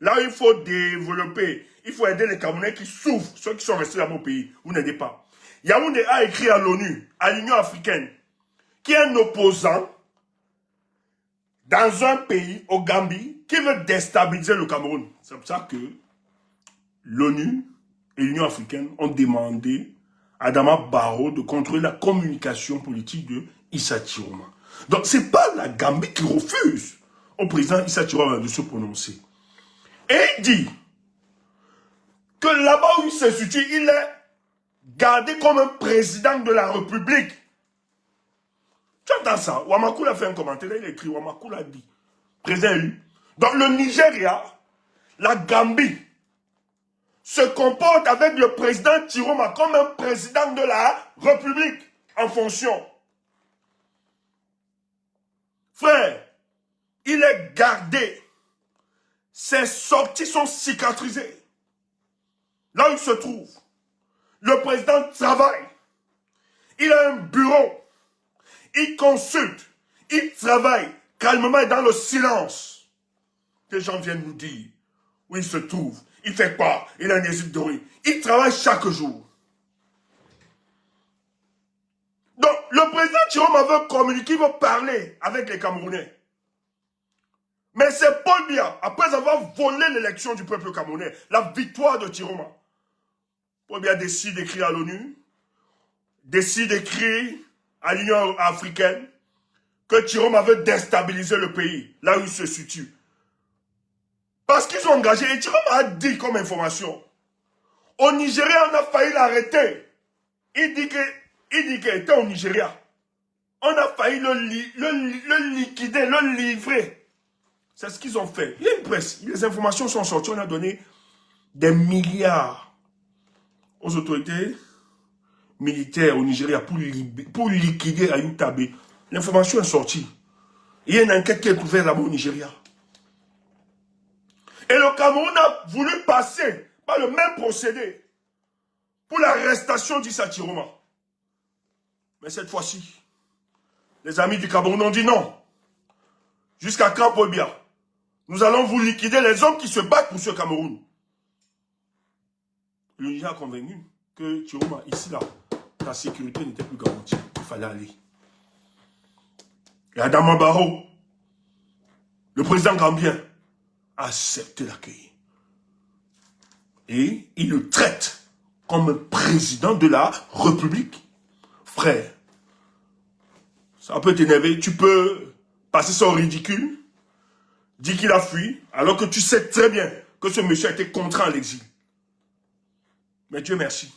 là où il faut développer, il faut aider les Camerounais qui souffrent, ceux qui sont restés dans mon pays, vous n'aidez pas. Yaoundé a écrit à l'ONU, à l'Union africaine, qui est un opposant dans un pays, au Gambie, qui veut déstabiliser le Cameroun. C'est pour ça que l'ONU et l'Union africaine ont demandé à Adama Barrow de contrôler la communication politique de Issa Chiroma. Donc, ce n'est pas la Gambie qui refuse au président Issa Chiroma de se prononcer. Et il dit que là-bas où il se situe, il est gardé comme un président de la République. Tu entends ça? Wamakula a fait un commentaire, il a écrit, Wamakula a dit, président élu. Donc le Nigeria, la Gambie, se comporte avec le président Chiroma comme un président de la République en fonction. Frère, il est gardé. Ses sorties sont cicatrisées. Là où il se trouve, le président travaille. Il a un bureau. Il consulte, il travaille calmement et dans le silence. Les gens viennent nous dire où il se trouve, il fait quoi, il a un hésite de rue. Il travaille chaque jour. Donc, le président Chiroma veut communiquer, il veut parler avec les Camerounais. Mais c'est Paul Biya, après avoir volé l'élection du peuple camerounais, la victoire de Chiroma. Paul Biya décide d'écrire à l'ONU, décide d'écrire à l'Union africaine que Chiroma veut déstabiliser le pays, là où il se situe. Parce qu'ils sont engagés, et Chiroma a dit comme information, au Nigeria, on a failli l'arrêter. Il dit qu'il était au Nigeria. On a failli le liquider, le livrer. C'est ce qu'ils ont fait. Il y a une presse, les informations sont sorties, on a donné des milliards aux autorités militaire au Nigeria pour liquider Ayou Tabé. L'information est sortie. Il y a une enquête qui est ouverte là-bas au Nigeria. Et le Cameroun a voulu passer par le même procédé pour l'arrestation d'Issa Chiroma. Mais cette fois-ci, les amis du Cameroun ont dit non. Jusqu'à quand, Paul Biya? Nous allons vous liquider les hommes qui se battent pour ce Cameroun. Le Nigeria a convenu que Chiroma, ici, là, la sécurité n'était plus garantie. Il fallait aller. Et Adama Barrow, le président gambien, a accepté l'accueil. Et il le traite comme un président de la République. Frère, ça peut t'énerver, tu peux passer son ridicule, dire qu'il a fui, alors que tu sais très bien que ce monsieur a été contraint à l'exil. Mais Dieu merci.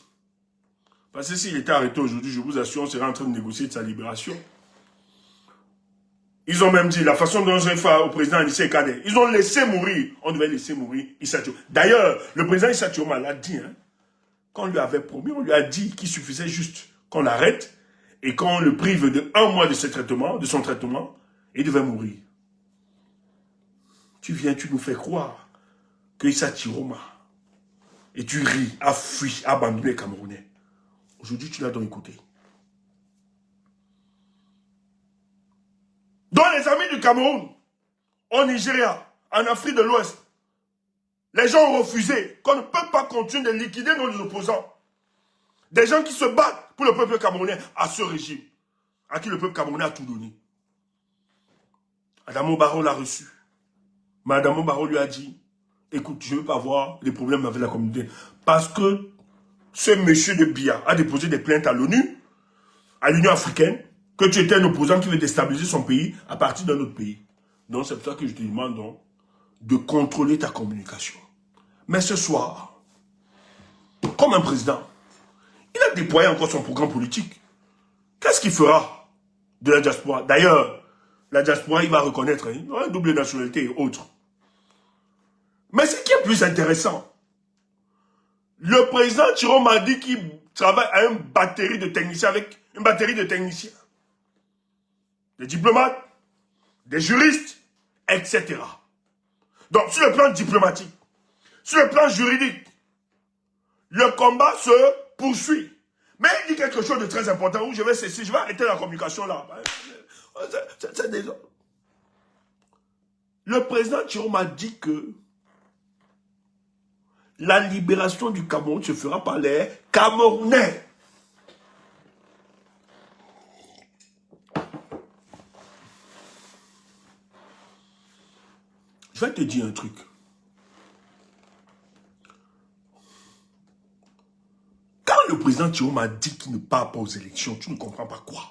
Parce que s'il était arrêté aujourd'hui, je vous assure, on serait en train de négocier de sa libération. Ils ont même dit, la façon dont j'ai fait au président Anissé Kadé, ils ont laissé mourir, on devait laisser mourir Issa Dioma. D'ailleurs, le président Issa Dioma l'a dit, hein, quand on lui avait promis, on lui a dit qu'il suffisait juste qu'on l'arrête et qu'on le prive de 1 mois de son traitement, il devait mourir. Tu viens, tu nous fais croire que Issa Dioma, et tu ris, a fui, a abandonné les Camerounais. Aujourd'hui, tu l'as donc écouté. Donc les amis du Cameroun, au Nigeria, en Afrique de l'Ouest, les gens ont refusé qu'on ne peut pas continuer de liquider nos opposants. Des gens qui se battent pour le peuple camerounais à ce régime, à qui le peuple camerounais a tout donné. Adama Barrow l'a reçu. Mais Adama Barrow lui a dit, écoute, je ne veux pas avoir des problèmes avec la communauté. Parce que ce monsieur de Biya a déposé des plaintes à l'ONU, à l'Union africaine, que tu étais un opposant qui veut déstabiliser son pays à partir d'un autre pays. Donc c'est pour ça que je te demande donc, de contrôler ta communication. Mais ce soir, comme un président, il a déployé encore son programme politique. Qu'est-ce qu'il fera de la diaspora? D'ailleurs, la diaspora, il va reconnaître une double nationalité et autres. Mais ce qui est plus intéressant, le président Thiron m'a dit qu'il travaille à une batterie de techniciens avec une batterie de techniciens. Des diplomates, des juristes, etc. Donc, sur le plan diplomatique, sur le plan juridique, le combat se poursuit. Mais il dit quelque chose de très important où je vais cesser, je vais arrêter la communication là. C'est déjà... Le président Thiron m'a dit que la libération du Cameroun se fera par les Camerounais. Je vais te dire un truc. Quand le président Thiron m'a dit qu'il ne part pas aux élections, tu ne comprends pas quoi.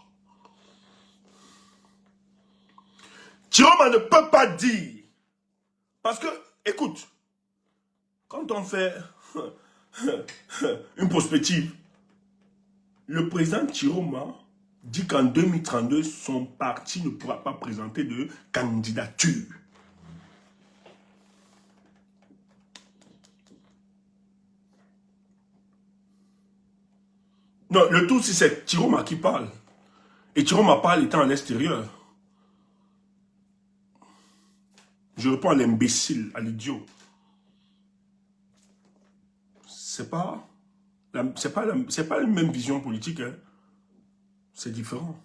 Thiron ne peut pas dire. Parce que, écoute, quand on fait une prospective, le président Thiron dit qu'en 2032, son parti ne pourra pas présenter de candidature. Non, le tout, c'est Thiron qui parle. Et Thiron parle étant à l'extérieur. Je réponds à l'imbécile, à l'idiot. C'est pas la même vision politique. Hein. C'est différent.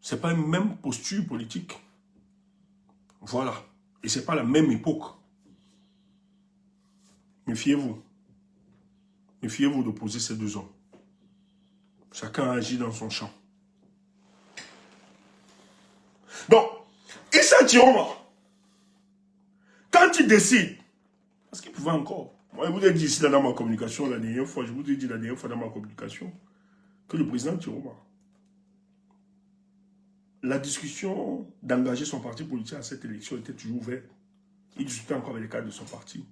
C'est pas une même posture politique. Voilà. Et c'est pas la même époque. Méfiez-vous. Méfiez-vous d'opposer ces deux hommes. Chacun agit dans son champ. Donc, Issa Dioma, quand il décide, parce qu'il pouvait encore, moi je vous ai dit ici dans ma communication la dernière fois, je vous ai dit la dernière fois dans ma communication, que le président Dioma, la discussion d'engager son parti politique à cette élection était toujours ouverte. Il discutait encore avec les cadres de son parti.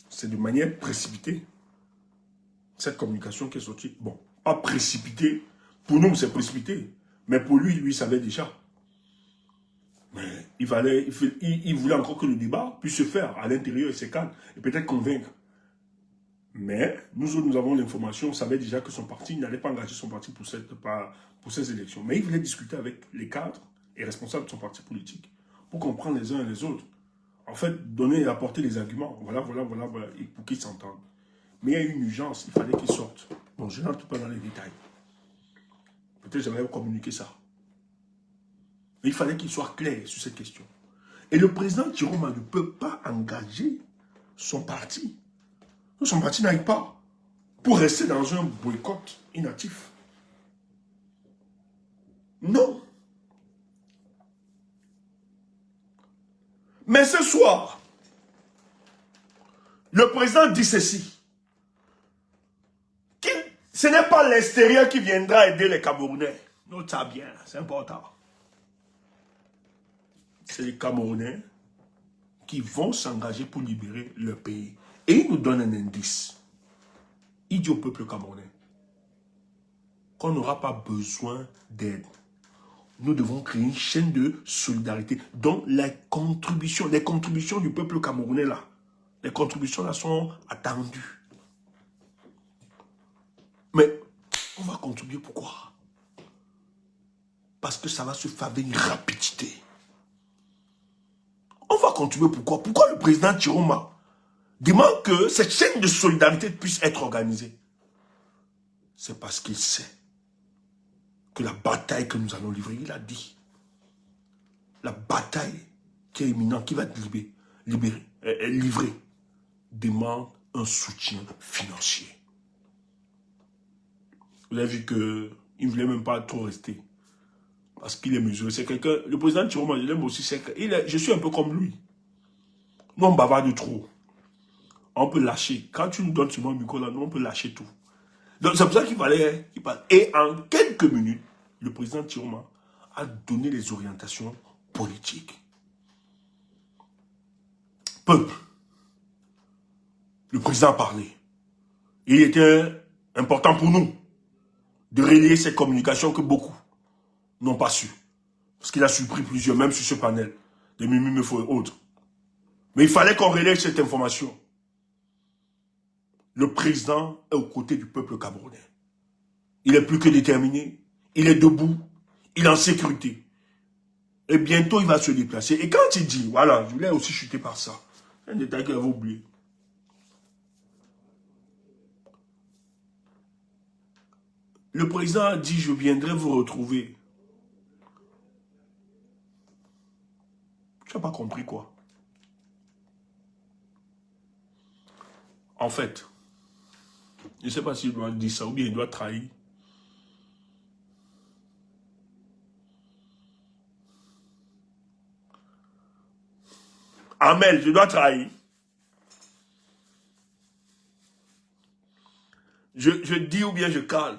C'est de manière précipitée. Cette communication qui est sortie, bon, pas précipité, pour nous c'est précipité, mais pour lui, il savait déjà. Mais il voulait encore que le débat puisse se faire à l'intérieur de ses cadres et peut-être convaincre. Mais nous avons l'information, on savait déjà que son parti n'allait pas engager son parti pour ces élections. Mais il voulait discuter avec les cadres et responsables de son parti politique pour comprendre les uns et les autres. En fait, donner et apporter les arguments. Voilà, et pour qu'ils s'entendent. Mais il y a une urgence, il fallait qu'il sorte. Bon, je n'entre pas dans les détails. Peut-être j'aimerais communiquer ça. Mais il fallait qu'il soit clair sur cette question. Et le président Thiron ne peut pas engager son parti. Son parti n'arrive pas pour rester dans un boycott inactif. Non. Mais ce soir, le président dit ceci. Ce n'est pas l'extérieur qui viendra aider les Camerounais. Note ça bien, c'est important. C'est les Camerounais qui vont s'engager pour libérer leur pays. Et il nous donne un indice. Il dit au peuple camerounais qu'on n'aura pas besoin d'aide. Nous devons créer une chaîne de solidarité dont les contributions du peuple camerounais là, les contributions là sont attendues. Mais on va contribuer pourquoi? Parce que ça va se faire avec une rapidité. On va contribuer pourquoi? Pourquoi le président Chiroma demande que cette chaîne de solidarité puisse être organisée? C'est parce qu'il sait que la bataille que nous allons livrer, il a dit, la bataille qui est imminente, qui va être livrée, demande un soutien financier. Vous avez vu qu'il ne voulait même pas trop rester. Parce qu'il est mesuré. C'est quelqu'un, le président Chiroma, je l'aime aussi, je suis un peu comme lui. Nous, on bavarde trop. On peut lâcher. Quand tu nous donnes ce micro-là, nous, on peut lâcher tout. Donc, c'est pour ça qu'il fallait qu'il parle. Et en quelques minutes, le président Chiroma a donné les orientations politiques. Peuple. Le président a parlé. Il était important pour nous de relayer cette communication que beaucoup n'ont pas su. Parce qu'il a supprimé plusieurs, même sur ce panel, des Mimimefo et autres. Mais il fallait qu'on relaye cette information. Le président est aux côtés du peuple camerounais. Il est plus que déterminé. Il est debout. Il est en sécurité. Et bientôt, il va se déplacer. Et quand il dit, voilà, je voulais aussi chuter par ça. C'est un détail qu'il avait oublié. Le président a dit, je viendrai vous retrouver. Tu n'as pas compris quoi? En fait, je ne sais pas s'il doit dire ça ou bien il doit trahir. Amel, je dois trahir. Je dis ou bien je cale.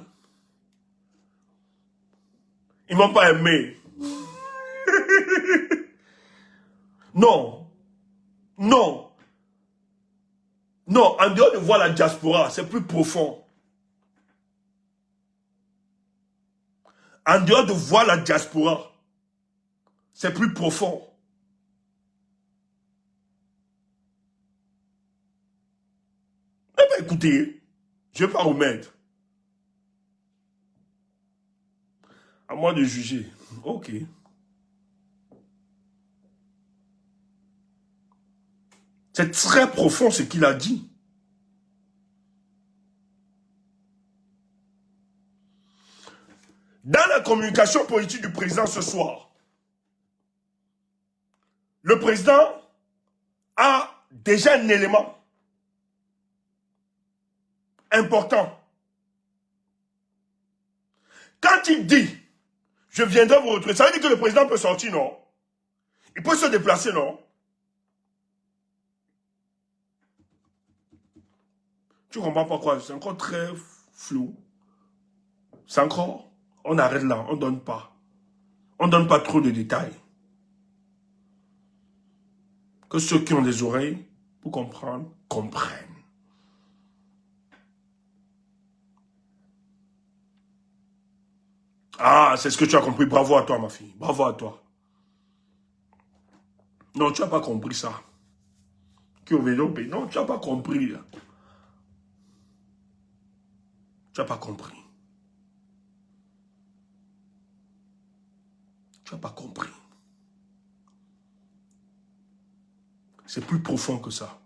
Ils ne m'ont pas aimé. Non. Non. Non, en dehors de voir la diaspora, c'est plus profond. En dehors de voir la diaspora, c'est plus profond. Eh bien, écoutez, je ne vais pas remettre. À moi de juger. Ok. C'est très profond ce qu'il a dit. Dans la communication politique du président ce soir, le président a déjà un élément important. Quand il dit, je viendrai vous retrouver, ça veut dire que le président peut sortir, non? Il peut se déplacer, non? Tu ne comprends pas quoi? C'est encore très flou. C'est encore... On arrête là, on ne donne pas. On ne donne pas trop de détails. Que ceux qui ont des oreilles pour comprendre, comprennent. Ah, c'est ce que tu as compris. Bravo à toi, ma fille. Bravo à toi. Non, tu n'as pas compris ça. Non, tu n'as pas compris. Là. Tu n'as pas compris. Tu n'as pas compris. C'est plus profond que ça.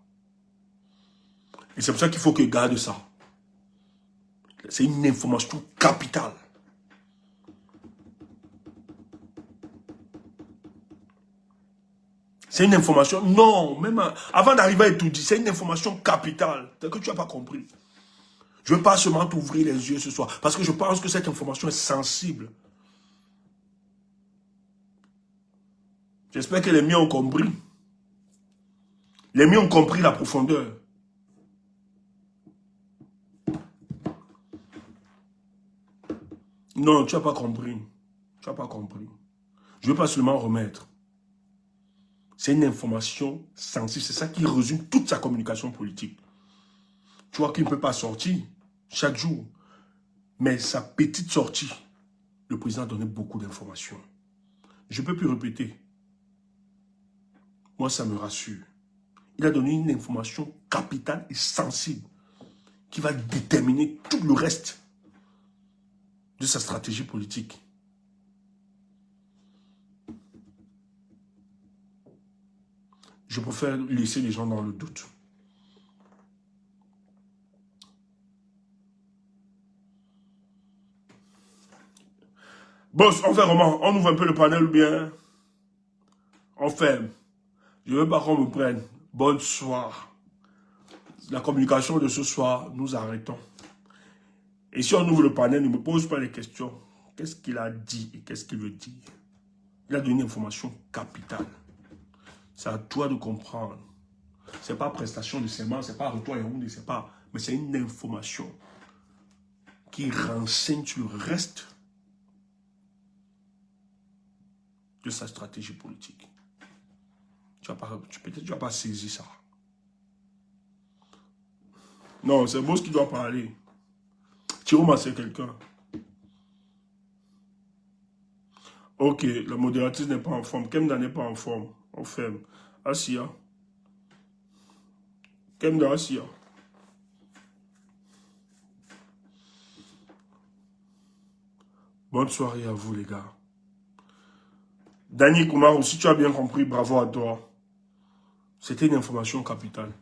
Et c'est pour ça qu'il faut que tu gardes ça. C'est une information capitale. C'est une information, non, même avant d'arriver à tout dire, c'est une information capitale. C'est que tu n'as pas compris. Je ne veux pas seulement t'ouvrir les yeux ce soir, parce que je pense que cette information est sensible. J'espère que les miens ont compris. Les miens ont compris la profondeur. Non, tu n'as pas compris. Tu n'as pas compris. Je ne veux pas seulement remettre. C'est une information sensible. C'est ça qui résume toute sa communication politique. Tu vois qu'il ne peut pas sortir chaque jour. Mais sa petite sortie, le président a donné beaucoup d'informations. Je ne peux plus répéter. Moi, ça me rassure. Il a donné une information capitale et sensible qui va déterminer tout le reste de sa stratégie politique. Je préfère laisser les gens dans le doute. Boss, on fait comment? On ouvre un peu le panel ou bien on ferme? Je ne veux pas qu'on me prenne. Bonsoir. La communication de ce soir, nous arrêtons. Et si on ouvre le panel, ne me pose pas les questions. Qu'est-ce qu'il a dit et qu'est-ce qu'il veut dire? Il a donné une information capitale. C'est à toi de comprendre. Ce n'est pas prestation de serment, ce n'est pas retour à Yaoundé, c'est pas. Mais c'est une information qui renseigne sur le reste de sa stratégie politique. Peut-être que tu n'as pas saisi ça. Non, c'est Boss qui doit parler. Chiroma, c'est quelqu'un. Ok, la modératrice n'est pas en forme. Kemda n'est pas en forme. On ferme. Asia. Kemda, Asia. Bonne soirée à vous, les gars. Dani Koumar, si tu as bien compris, bravo à toi. C'était une information capitale.